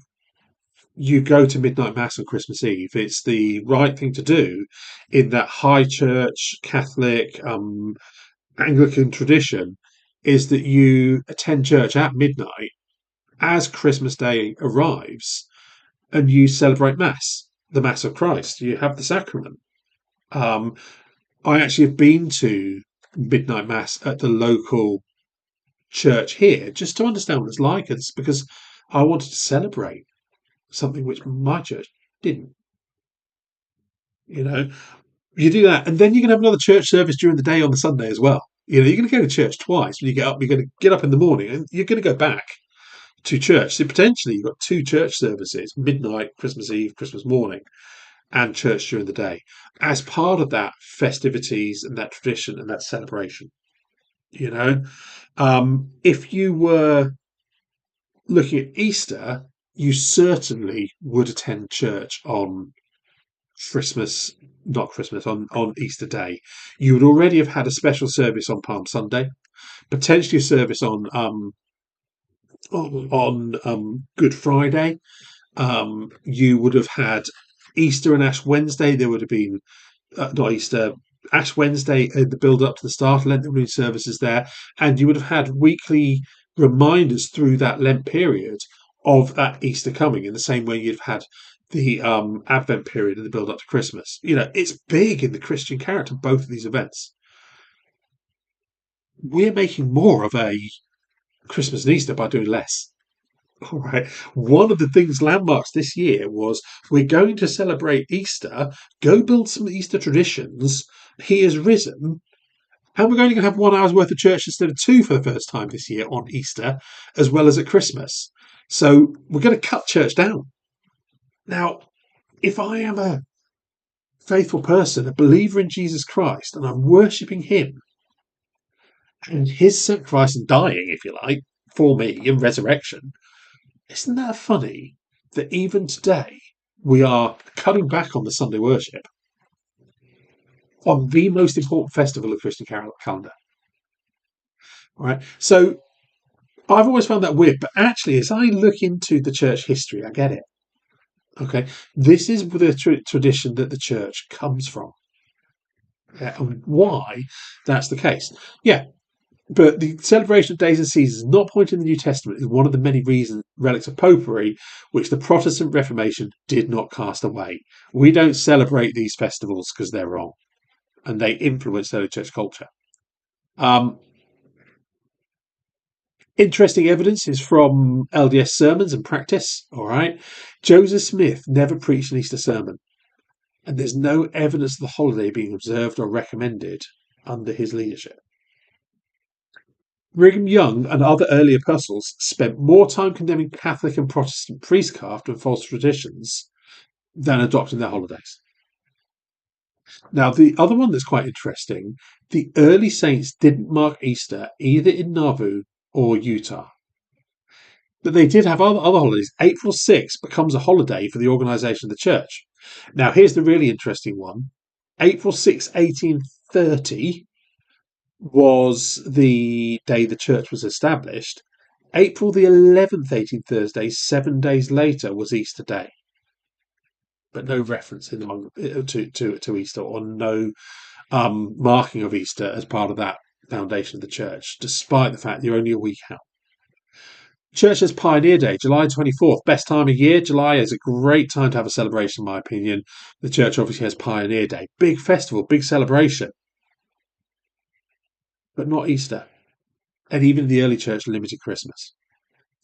you go to midnight mass on Christmas Eve. It's the right thing to do in that high church, Catholic, Anglican tradition, is that you attend church at midnight as Christmas Day arrives and you celebrate Mass, the Mass of Christ. You have the sacrament. I actually have been to midnight Mass at the local church here just to understand what it's like. It's because I wanted to celebrate something which my church didn't. You do that, and then you can have another church service during the day on the Sunday as well. You're going to go to church twice when you get up. You're going to get up in the morning, and you're going to go back to church. So potentially, you've got two church services: midnight, Christmas Eve, Christmas morning. and church during the day as part of that festivities and that tradition and that celebration. You know, if you were looking at Easter, you certainly would attend church on Christmas, not Christmas, on Easter Day. You would already have had a special service on Palm Sunday, potentially a service on Good Friday. You would have had Easter and Ash Wednesday. There would have been not Easter, Ash Wednesday in the build up to the start of Lent. There would have been services there, and you would have had weekly reminders through that Lent period of that Easter coming. In the same way you've had the Advent period and the build up to Christmas. It's big in the Christian character. Both of these events. We're making more of a Christmas and Easter by doing less. All right. One of the things landmarks this year was we're going to celebrate Easter, go build some Easter traditions. He has risen, and we're only going to have 1 hour's worth of church instead of two for the first time this year on Easter, as well as at Christmas. So we're going to cut church down. Now, if I am a faithful person, a believer in Jesus Christ, and I'm worshipping Him and His sacrifice and dying, if you like, for me in resurrection, isn't that funny that even today we are cutting back on the Sunday worship on the most important festival of Christian calendar? All right. So I've always found that weird, but actually, as I look into the church history, I get it. Okay. This is the tradition that the church comes from. Yeah, and why that's the case. Yeah. But the celebration of days and seasons, not pointed in the New Testament, is one of the many relics of popery which the Protestant Reformation did not cast away. We don't celebrate these festivals because they're wrong, and they influence early church culture. Interesting evidence is from LDS sermons and practice. All right, Joseph Smith never preached an Easter sermon, and there's no evidence of the holiday being observed or recommended under his leadership. Brigham Young and other early apostles spent more time condemning Catholic and Protestant priestcraft and false traditions than adopting their holidays. Now, the other one that's quite interesting, the early saints didn't mark Easter either in Nauvoo or Utah. But they did have other holidays. April 6th becomes a holiday for the organisation of the church. Now, here's the really interesting one. April 6, 1830 was the day the church was established. April the 11th, 18 Thursday, 7 days later, was Easter Day. But no reference to Easter, or no marking of Easter as part of that foundation of the church, despite the fact you're only a week out. Church has Pioneer Day, July 24th, best time of year. July is a great time to have a celebration, in my opinion. The church obviously has Pioneer Day, big festival, big celebration. But not Easter. And even the early church limited Christmas,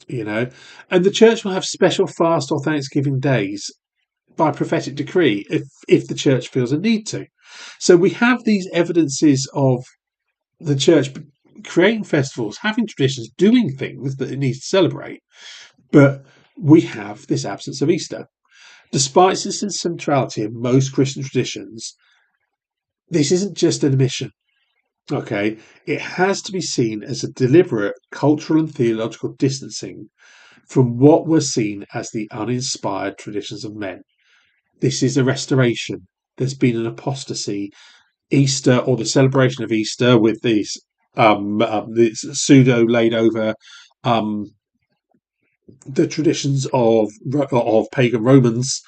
And the church will have special fast or Thanksgiving days by prophetic decree if the church feels a need to. So we have these evidences of the church creating festivals, having traditions, doing things that it needs to celebrate. But we have this absence of Easter. Despite its centrality in most Christian traditions, this isn't just an omission. Okay, it has to be seen as a deliberate cultural and theological distancing from what were seen as the uninspired traditions of men. This is a restoration. There's been an apostasy. Easter, or the celebration of Easter, with these pseudo laid over the traditions of pagan Romans,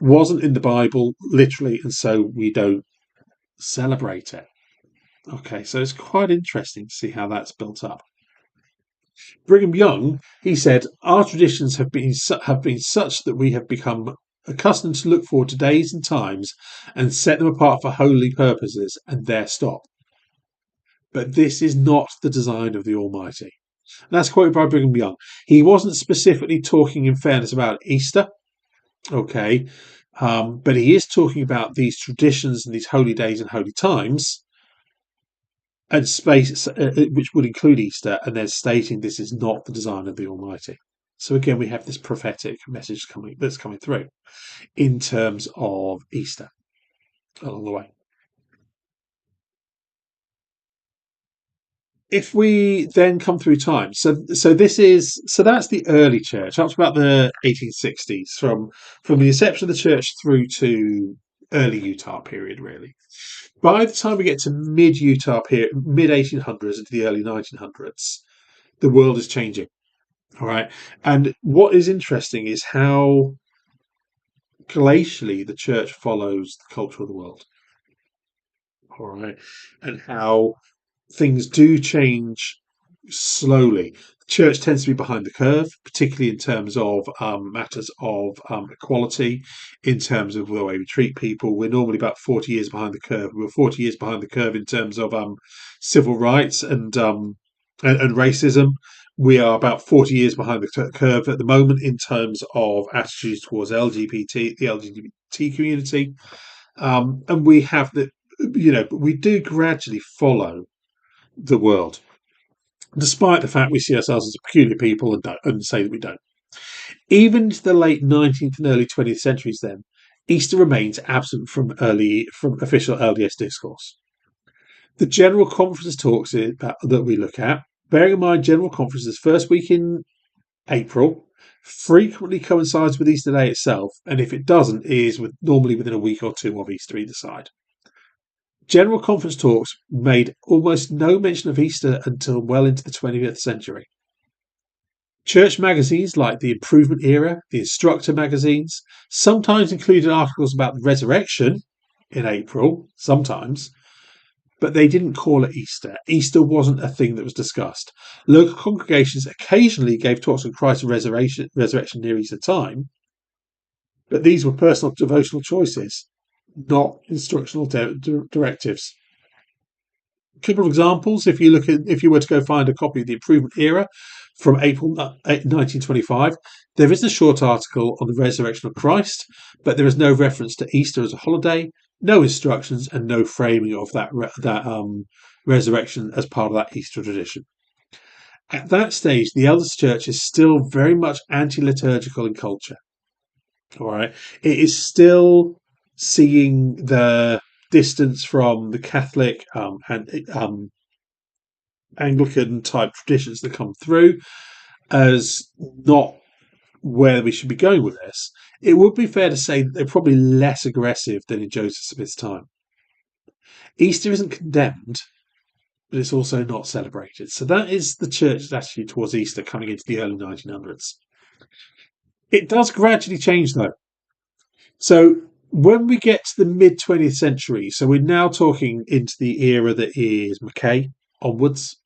wasn't in the Bible literally, and so we don't celebrate it. Okay, so it's quite interesting to see how that's built up. Brigham Young, he said, our traditions have been such that we have become accustomed to look forward to days and times and set them apart for holy purposes, and there stop. But this is not the design of the Almighty. And that's quoted by Brigham Young. He wasn't specifically talking, in fairness, about Easter, okay, but he is talking about these traditions and these holy days and holy times, and space, which would include Easter, and then stating this is not the design of the Almighty. So again, we have this prophetic message that's coming through in terms of Easter along the way. If we then come through time, so that's the early church up to about the 1860s, from the inception of the church through to early Utah period, really. By the time we get to mid Utah period, mid 1800s into the early 1900s, the world is changing. All right, and what is interesting is how glacially the church follows the culture of the world. All right, and how things do change slowly. The church tends to be behind the curve, particularly in terms of matters of equality, in terms of the way we treat people. We're normally about 40 years behind the curve. We're 40 years behind the curve in terms of civil rights and racism. We are about 40 years behind the curve at the moment in terms of attitudes towards the LGBT community. And we have but we do gradually follow the world, despite the fact we see ourselves as a peculiar people and say that we don't. Even into the late 19th and early 20th centuries, then, Easter remains absent from official LDS discourse. The General Conference talks that we look at, bearing in mind General Conference's first week in April, frequently coincides with Easter Day itself, and if it doesn't, is normally within a week or two of Easter either side. General Conference talks made almost no mention of Easter until well into the 20th century. Church magazines like the Improvement Era, the Instructor magazines, sometimes included articles about the resurrection in April, sometimes, but they didn't call it Easter. Easter wasn't a thing that was discussed. Local congregations occasionally gave talks on Christ's resurrection near Easter time, but these were personal devotional choices, not instructional directives. A couple of examples: if you were to go find a copy of the Improvement Era from April 1925, there is a short article on the resurrection of Christ, but there is no reference to Easter as a holiday, no instructions, and no framing of that resurrection as part of that Easter tradition. At that stage, the LDS Church is still very much anti-liturgical in culture. All right, it is still seeing the distance from the Catholic and Anglican type traditions that come through as not where we should be going with this. It would be fair to say that they're probably less aggressive than in Joseph Smith's time. Easter isn't condemned, but it's also not celebrated. So that is the church's attitude towards Easter coming into the early 1900s. It does gradually change, though. So when we get to the mid 20th century, so we're now talking into the era that is Mackay onwards,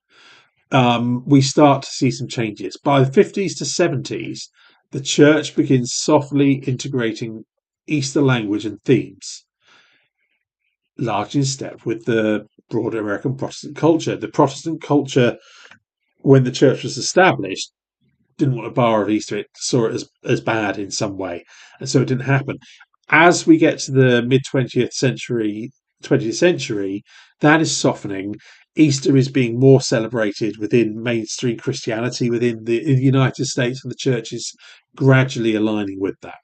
we start to see some changes. By the 50s to 70s, the church begins softly integrating Easter language and themes, largely in step with the broader American Protestant culture. The Protestant culture, when the church was established, didn't want a bar of Easter. It saw it as bad in some way, and so it didn't happen. As we get to the mid 20th century, that is softening. Easter is being more celebrated within mainstream Christianity in the United States, and the church is gradually aligning with that.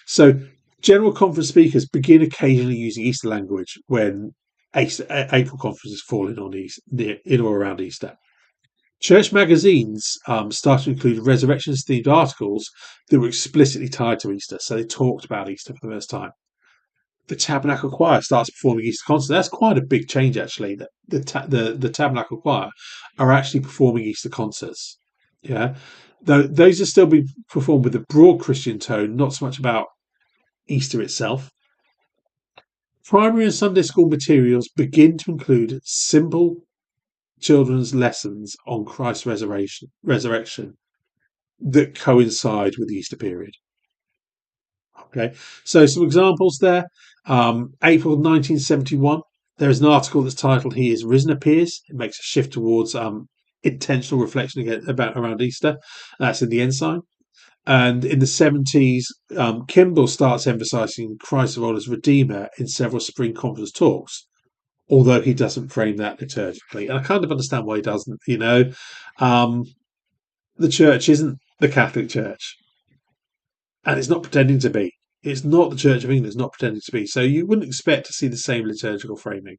So General Conference speakers begin occasionally using Easter language when April conferences fall in or around Easter. Church magazines started to include resurrections-themed articles that were explicitly tied to Easter, so they talked about Easter for the first time. The Tabernacle Choir starts performing Easter concerts. That's quite a big change, actually. That the Tabernacle Choir are actually performing Easter concerts. Yeah, though those are still being performed with a broad Christian tone, not so much about Easter itself. Primary and Sunday school materials begin to include simple children's lessons on Christ's resurrection that coincide with the Easter period. Okay, so some examples there. April 1971, there is an article that's titled "He is Risen Appears." It makes a shift towards intentional reflection around Easter. That's in the Ensign. And in the 70s, Kimball starts emphasizing Christ of old as Redeemer in several spring conference talks, although he doesn't frame that liturgically. And I kind of understand why he doesn't. The church isn't the Catholic Church. And it's not pretending to be. It's not the Church of England. It's not pretending to be. So you wouldn't expect to see the same liturgical framing.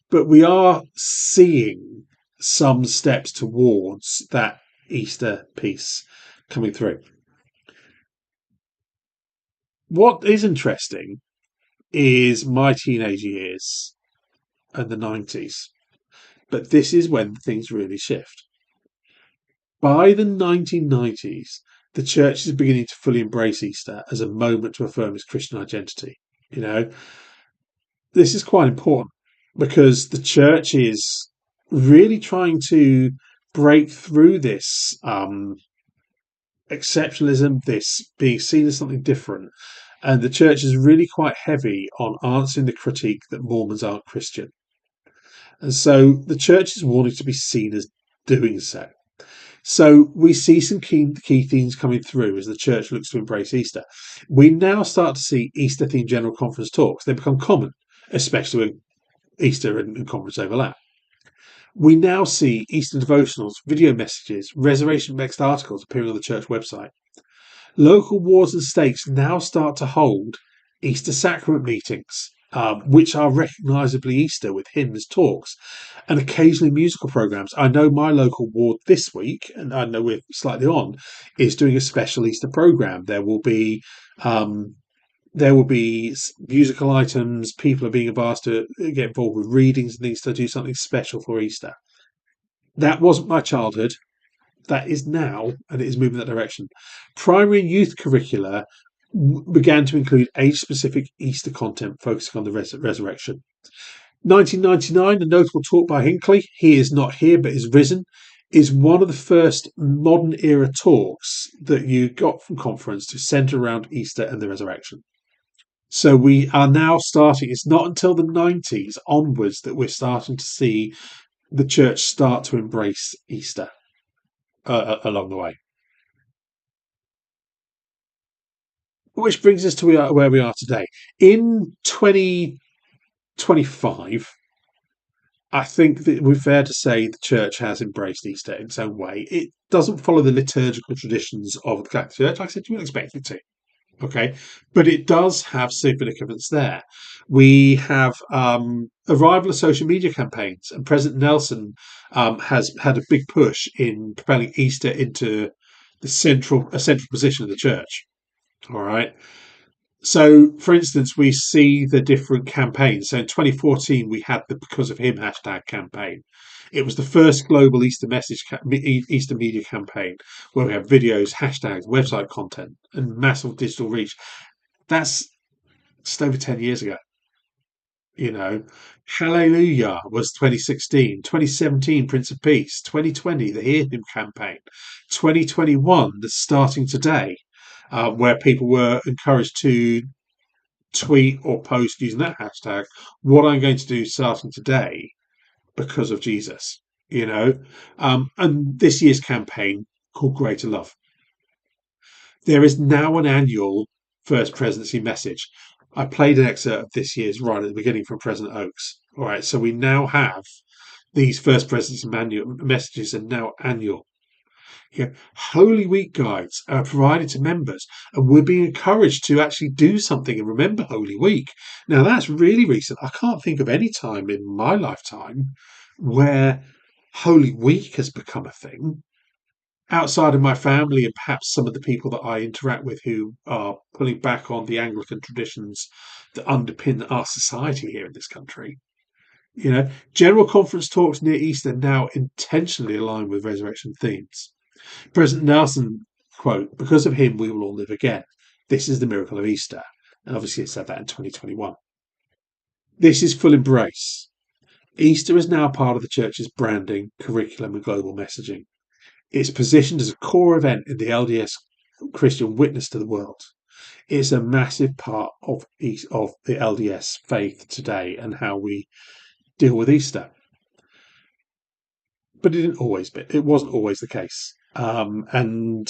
But we are seeing some steps towards that Easter piece coming through. What is interesting is my teenage years and the 90s. But this is when things really shift. By the 1990s, the church is beginning to fully embrace Easter as a moment to affirm its Christian identity. You know, this is quite important because the church is really trying to break through this exceptionalism, this being seen as something different. And the church is really quite heavy on answering the critique that Mormons aren't Christian. And so the church is wanting to be seen as doing so. So we see some key themes coming through as the church looks to embrace Easter. We now start to see Easter-themed general conference talks. They become common, especially when Easter and conference overlap. We now see Easter devotionals, video messages, resurrection-based articles appearing on the church website. Local wards and stakes now start to hold Easter sacrament meetings, which are recognisably Easter with hymns, talks, and occasionally musical programmes. I know my local ward this week, and I know we're slightly on, is doing a special Easter programme. There will be musical items. People are being asked to get involved with readings and things to do something special for Easter. That wasn't my childhood. That is now, and it is moving that direction. Primary and youth curricula began to include age-specific Easter content focusing on the resurrection. 1999, a notable talk by Hinckley, He Is Not Here But Is Risen, is one of the first modern-era talks that you got from conference to centre around Easter and the resurrection. So we are now starting, it's not until the 90s onwards that we're starting to see the church start to embrace Easter along the way. Which brings us to where we are today. In 2025, I think that we're fair to say the church has embraced Easter in its own way. It doesn't follow the liturgical traditions of the Catholic Church. Like I said, you would expect it to. Okay, but it does have significance there. We have arrival of social media campaigns, and President Nelson has had a big push in propelling Easter into a central position of the church. All right. So, for instance, we see the different campaigns. So in 2014, we had the Because of Him hashtag campaign. It was the first global Easter Easter media campaign where we have videos, hashtags, website content, and massive digital reach. That's just over 10 years ago. You know, Hallelujah was 2016, 2017, Prince of Peace, 2020, the Hear Him campaign, 2021, the Starting Today, where people were encouraged to tweet or post using that hashtag, what I'm going to do starting today because of Jesus, and this year's campaign called Greater Love. There is now an annual First Presidency message. I played an excerpt of this year's right at the beginning from President Oakes. All right, so we now have these First Presidency messages are now annual. Holy Week guides are provided to members, and we're being encouraged to actually do something and remember Holy Week. Now, that's really recent. I can't think of any time in my lifetime where Holy Week has become a thing. Outside of my family and perhaps some of the people that I interact with who are pulling back on the Anglican traditions that underpin our society here in this country. General conference talks near Easter now intentionally align with resurrection themes. President Nelson, quote, because of him we will all live again. This is the miracle of Easter. And obviously it said that in 2021. This is full embrace. Easter is now part of the church's branding, curriculum and global messaging. It's positioned as a core event in the LDS Christian witness to the world. It's a massive part of the LDS faith today and how we deal with Easter. But it wasn't always the case. And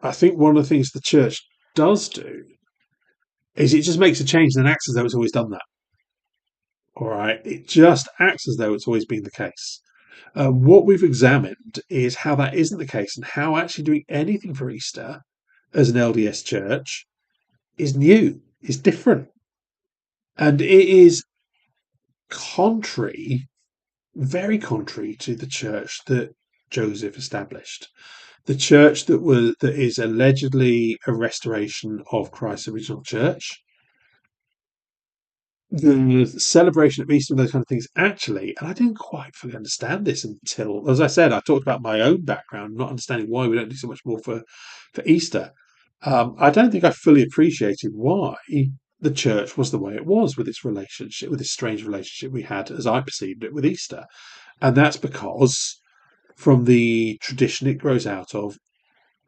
I think one of the things the church does do is it just makes a change and acts as though it's always done that. All right. It just acts as though it's always been the case. What we've examined is how that isn't the case, and how actually doing anything for Easter as an LDS church is new, is different, and it is contrary, very contrary to the church that Joseph established. The church that is allegedly a restoration of Christ's original church. The celebration of Easter and those kind of things, actually, and I didn't quite fully understand this until, as I said, I talked about my own background, not understanding why we don't do so much more for Easter. I don't think I fully appreciated why the church was the way it was with its relationship, with this strange relationship we had, as I perceived it, with Easter. And that's because from the tradition it grows out of,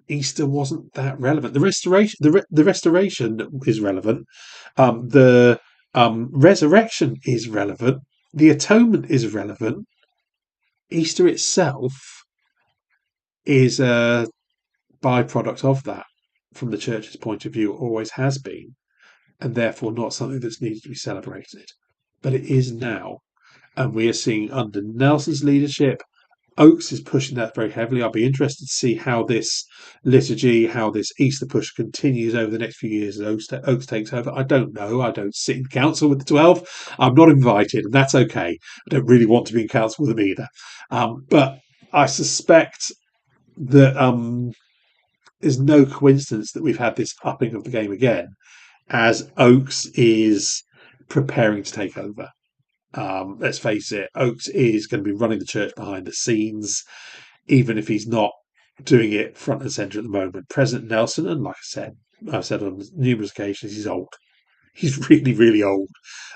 Easter wasn't that relevant. The restoration is relevant. The resurrection is relevant. The atonement is relevant. Easter itself is a byproduct of that, from the church's point of view, always has been, and therefore not something that's needed to be celebrated. But it is now, and we are seeing under Nelson's leadership, Oakes is pushing that very heavily. I'll be interested to see how this liturgy, how this Easter push continues over the next few years as Oakes takes over. I don't know. I don't sit in council with the 12. I'm not invited, and that's okay. I don't really want to be in council with them either. But I suspect that there's no coincidence that we've had this upping of the game again, as Oakes is preparing to take over. Let's face it, Oakes is going to be running the church behind the scenes, even if he's not doing it front and centre at the moment. President Nelson, and like I've said on numerous occasions, he's old. He's really, really old.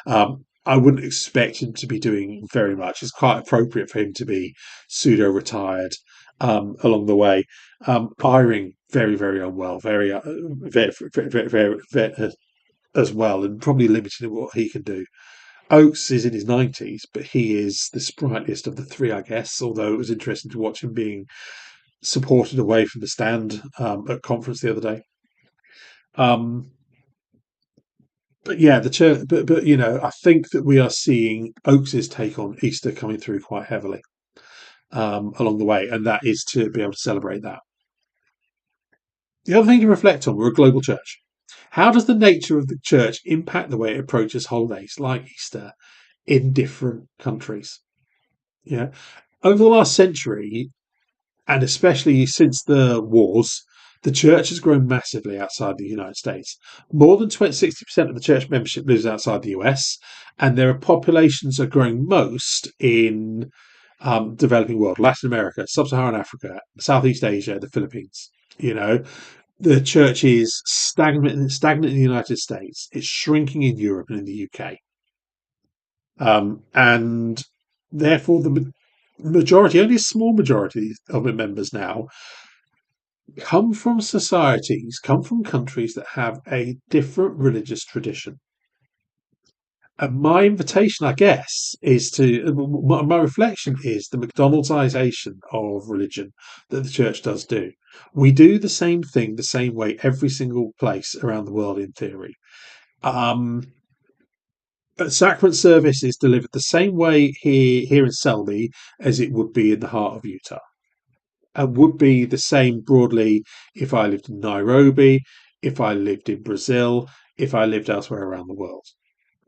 I wouldn't expect him to be doing very much. It's quite appropriate for him to be pseudo retired along the way. Hiring very, very unwell, very as well, and probably limited in what he can do. Oakes is in his 90s, but he is the sprightliest of the three, I guess, although it was interesting to watch him being supported away from the stand at conference the other day. But yeah, the church, but I think that we are seeing Oakes's take on Easter coming through quite heavily along the way, and that is to be able to celebrate that. The other thing to reflect on, we're a global church. How does the nature of the church impact the way it approaches holidays like Easter in different countries? Yeah. Over the last century, and especially since the wars, the church has grown massively outside the United States. More than 60% of the church membership lives outside the US, and their populations are growing most in developing world, Latin America, Sub-Saharan Africa, Southeast Asia, the Philippines. The church is stagnant in the United States. It's shrinking in Europe and in the UK. And therefore, the majority, only a small majority of the members now, come from countries that have a different religious tradition. And my invitation, I guess, my reflection is the McDonaldization of religion that the church does do. We do the same thing the same way every single place around the world, in theory. A sacrament service is delivered the same way here in Selby as it would be in the heart of Utah, and would be the same broadly if I lived in Nairobi, if I lived in Brazil, if I lived elsewhere around the world.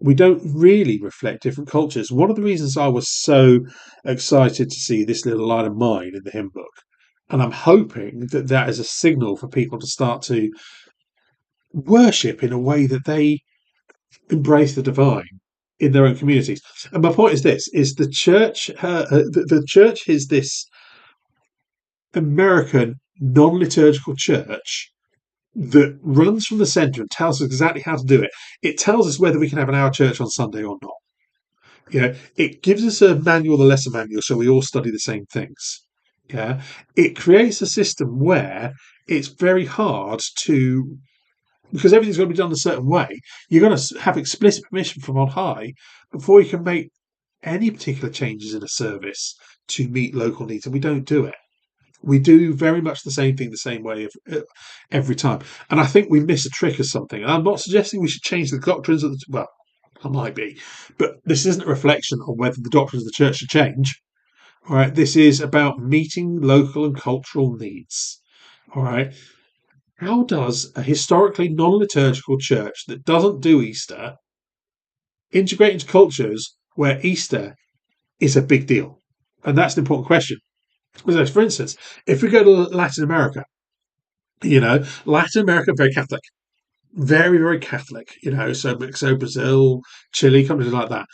We don't really reflect different cultures. One of the reasons I was so excited to see this little line of mine in the hymn book, and I'm hoping that that is a signal for people to start to worship in a way that they embrace the divine in their own communities. And my point is this: is the church? The church is this American non-liturgical church that runs from the centre and tells us exactly how to do it. It tells us whether we can have an hour church on Sunday or not. It gives us a manual, the lesson manual, so we all study the same things. Yeah, it creates a system where it's very hard to, because everything's got to be done a certain way. You're going to have explicit permission from on high before you can make any particular changes in a service to meet local needs, and we don't do it. We do very much the same thing the same way every time. And I think we miss a trick or something. And I'm not suggesting we should change the doctrines of I might be. But this isn't a reflection on whether the doctrines of the church should change. All right, this is about meeting local and cultural needs. All right, how does a historically non-liturgical church that doesn't do Easter integrate into cultures where Easter is a big deal? And that's an important question. So, for instance, if we go to Latin America, Latin America very Catholic, very very Catholic. So Mexico, Brazil, Chile, countries like that.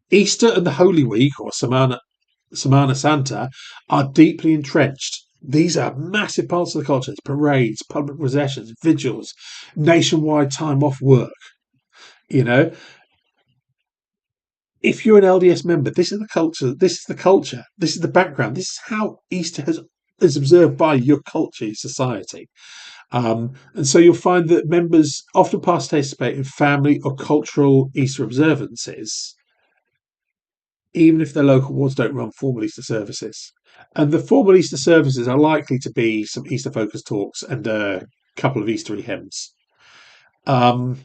Easter and the Holy Week or Semana Santa are deeply entrenched. These are massive parts of the culture. It's parades, public processions, vigils, nationwide time off work. You know, if you're an LDS member, this is the culture. This is the culture. This is the background. This is how Easter is observed by your culture, your society. And so you'll find that members often participate in family or cultural Easter observances, even if their local wards don't run formal Easter services. And the formal Easter services are likely to be some Easter focused talks and a couple of Eastery hymns. Um,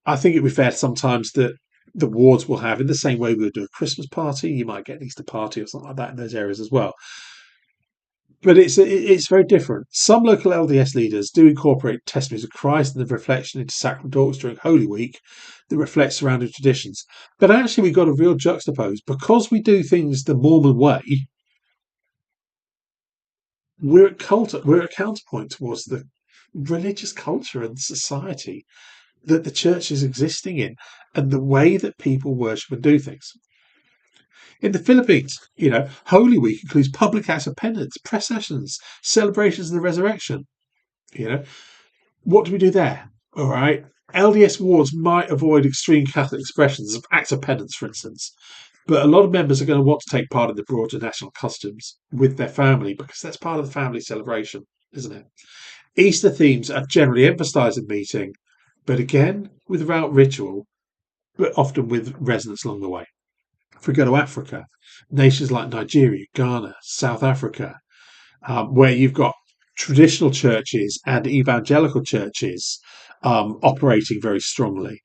I think it would be fair sometimes that the wards will have, in the same way we would do a Christmas party, you might get an Easter party or something like that in those areas as well. But it's very different. Some local LDS leaders do incorporate testimonies of Christ and the reflection into sacrament talks during Holy Week that reflects surrounding traditions. But actually, we've got a real juxtapose. Because we do things the Mormon way, we're a counterpoint towards the religious culture and society that the church is existing in and the way that people worship and do things. In the Philippines, Holy Week includes public acts of penance, processions, celebrations of the resurrection. What do we do there? All right. LDS wards might avoid extreme Catholic expressions of acts of penance, for instance, but a lot of members are going to want to take part in the broader national customs with their family because that's part of the family celebration, isn't it? Easter themes are generally emphasised in meeting, but again, without ritual, but often with resonance along the way. If we go to Africa, nations like Nigeria, Ghana, South Africa, where you've got traditional churches and evangelical churches operating very strongly.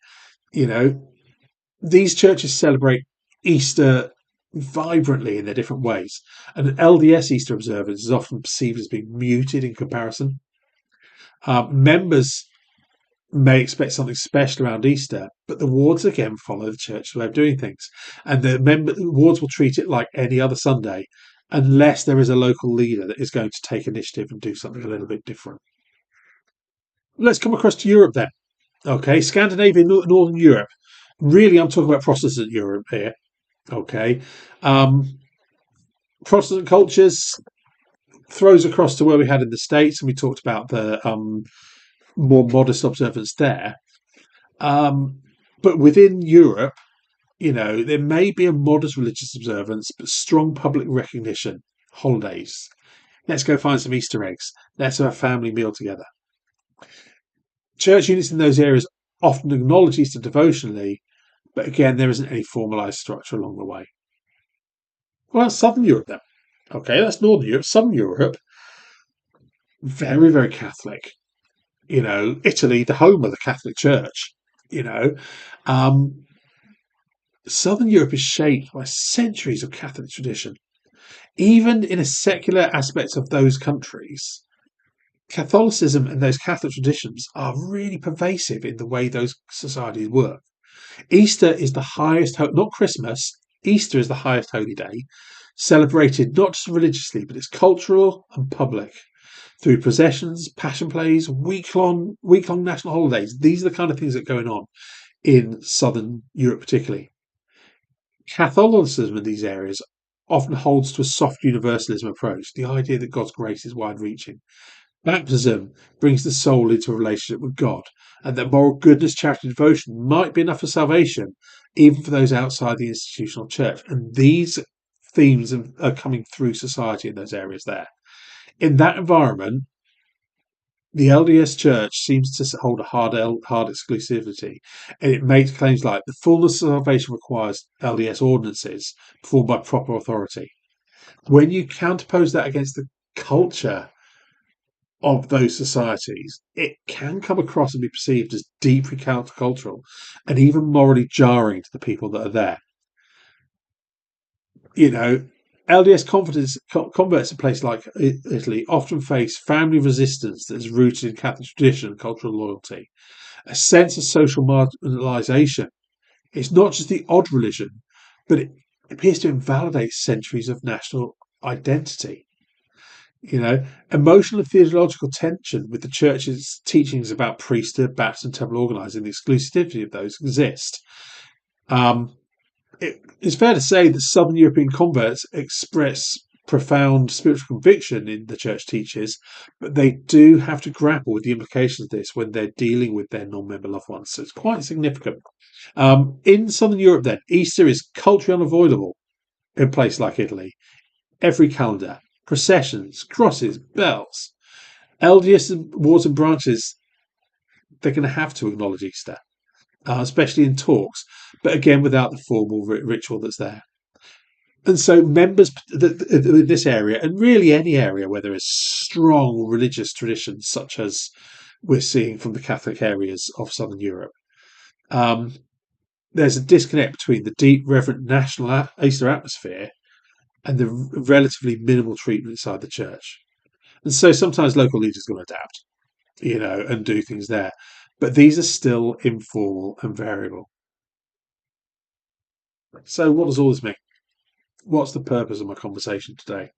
These churches celebrate Easter vibrantly in their different ways. And an LDS Easter observance is often perceived as being muted in comparison. Members may expect something special around Easter, but the wards again follow the church way of doing things. And the wards will treat it like any other Sunday, unless there is a local leader that is going to take initiative and do something a little bit different. Let's come across to Europe then. Okay, Scandinavia, Northern Europe. Really, I'm talking about Protestant Europe here. Okay, Protestant cultures throws across to where we had in the States, and we talked about the more modest observance there. But within Europe, there may be a modest religious observance, but strong public recognition. Holidays. Let's go find some Easter eggs. Let's have a family meal together. Church units in those areas often acknowledge Easter devotionally, but again, there isn't any formalised structure along the way. Well, that's Southern Europe then. Okay, that's Northern Europe. Southern Europe, very, very Catholic. Italy, the home of the Catholic Church. Southern Europe is shaped by centuries of Catholic tradition. Even in a secular aspect of those countries, Catholicism and those Catholic traditions are really pervasive in the way those societies work. Easter is the highest, not Christmas, Easter is the highest holy day, celebrated not just religiously, but it's cultural and public through processions, passion plays, week-long national holidays. These are the kind of things that are going on in Southern Europe particularly. Catholicism in these areas often holds to a soft universalism approach, the idea that God's grace is wide-reaching. Baptism brings the soul into a relationship with God, and that moral goodness, charity, and devotion might be enough for salvation, even for those outside the institutional church. And these themes are coming through society in those areas there. In that environment, the LDS Church seems to hold a hard exclusivity, and it makes claims like the fullness of salvation requires LDS ordinances performed by proper authority. When you counterpose that against the culture of those societies, it can come across and be perceived as deeply countercultural and even morally jarring to the people that are there. LDS converts in places like Italy often face family resistance that is rooted in Catholic tradition and cultural loyalty, a sense of social marginalisation. It's not just the odd religion, but it appears to invalidate centuries of national identity. You know, emotional and theological tension with the church's teachings about priesthood, baptism, temple organising, the exclusivity of those exist. Um, it's fair to say that Southern European converts express profound spiritual conviction in the church teaches, but they do have to grapple with the implications of this when they're dealing with their non-member loved ones. So it's quite significant. In Southern Europe, then, Easter is culturally unavoidable in a place like Italy. Every calendar, processions, crosses, bells. LDS wards and branches, they're going to have to acknowledge Easter, especially in talks, but again without the formal ritual that's there. And so members in this area, and really any area where there is strong religious traditions, such as we're seeing from the Catholic areas of Southern Europe, there's a disconnect between the deep, reverent national Easter atmosphere and the relatively minimal treatment inside the church. And so sometimes local leaders are going to adapt, and do things there. But these are still informal and variable. So what does all this mean? What's the purpose of my conversation today?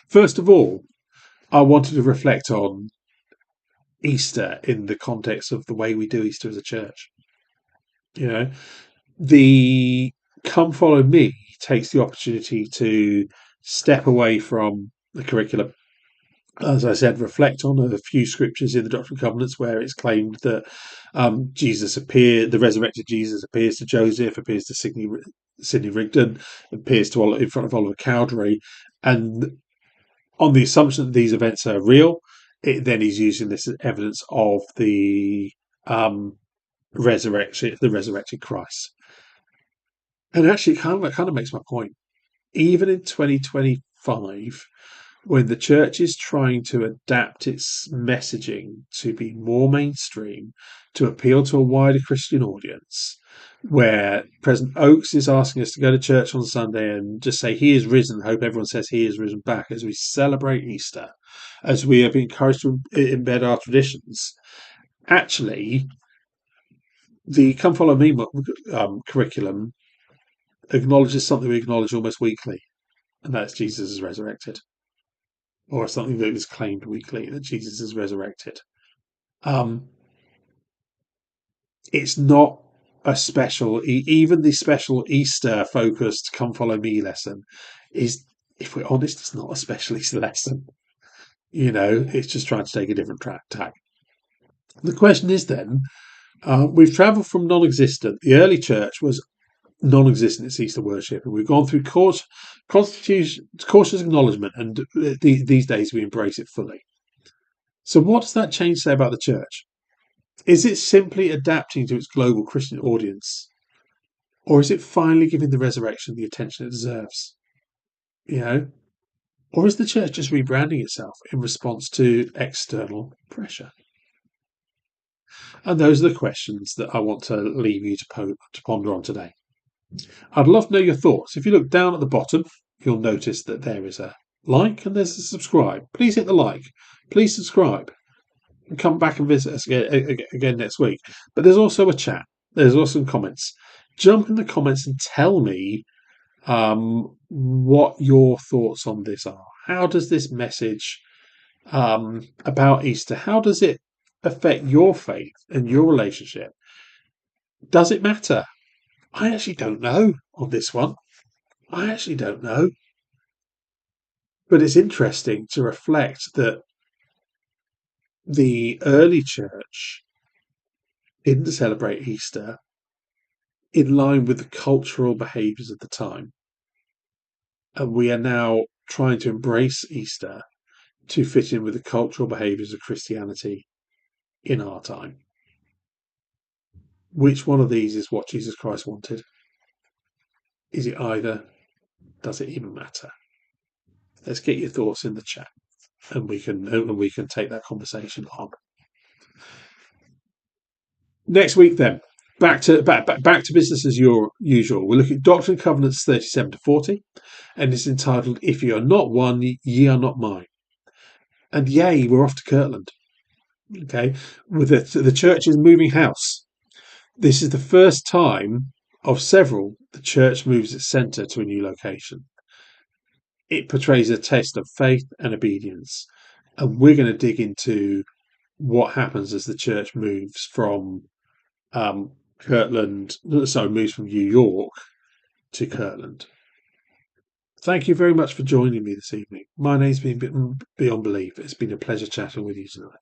First of all, I wanted to reflect on Easter in the context of the way we do Easter as a church. The Come Follow Me takes the opportunity to step away from the curriculum. As I said, reflect on a few scriptures in the Doctrine and Covenants where it's claimed that the resurrected Jesus appears to Joseph, appears to Sidney Rigdon, appears to in front of Oliver Cowdery, and on the assumption that these events are real, then he's using this as evidence of the resurrection, the resurrected Christ. And actually, it kind of makes my point. Even in 2025, when the church is trying to adapt its messaging to be more mainstream, to appeal to a wider Christian audience, where President Oakes is asking us to go to church on Sunday and just say he is risen, hope everyone says he is risen back as we celebrate Easter, as we have been encouraged to embed our traditions. Actually, the Come Follow Me curriculum acknowledges something we acknowledge almost weekly, and that's Jesus is resurrected, or something that is claimed weekly, that Jesus is resurrected. It's not a special, even the special Easter focused Come Follow Me lesson is, if we're honest, it's not a special Easter lesson. It's just trying to take a different tack. The question is then, we've travelled from non-existent. The early church was non-existent its Easter worship, and we've gone through cautious acknowledgement, and these days we embrace it fully. So what does that change say about the church? Is it simply adapting to its global Christian audience, or is it finally giving the resurrection the attention it deserves? Or is the church just rebranding itself in response to external pressure? And those are the questions that I want to leave you to ponder on today. I'd love to know your thoughts. If you look down at the bottom, you'll notice that there is a like and there's a subscribe. Please hit the like. Please subscribe. And come back and visit us again next week. But there's also a chat. There's also some comments. Jump in the comments and tell me what your thoughts on this are. How does this message about Easter, how does it affect your faith and your relationship? Does it matter? I actually don't know on this one. I actually don't know. But it's interesting to reflect that the early church didn't celebrate Easter in line with the cultural behaviours of the time. And we are now trying to embrace Easter to fit in with the cultural behaviours of Christianity in our time. Which one of these is what Jesus Christ wanted? Is it either? Does it even matter? Let's get your thoughts in the chat, and we can take that conversation on. Next week, then, back to business as usual. We're looking at Doctrine and Covenants 37 to 40, and it's entitled "If you are not one, ye are not mine." And yay, we're off to Kirtland. Okay, with the church is moving house. This is the first time of several the church moves its centre to a new location. It portrays a test of faith and obedience, and we're going to dig into what happens as the church moves from moves from New York to Kirtland. Thank you very much for joining me this evening. My name's been Beyond Belief. It's been a pleasure chatting with you tonight.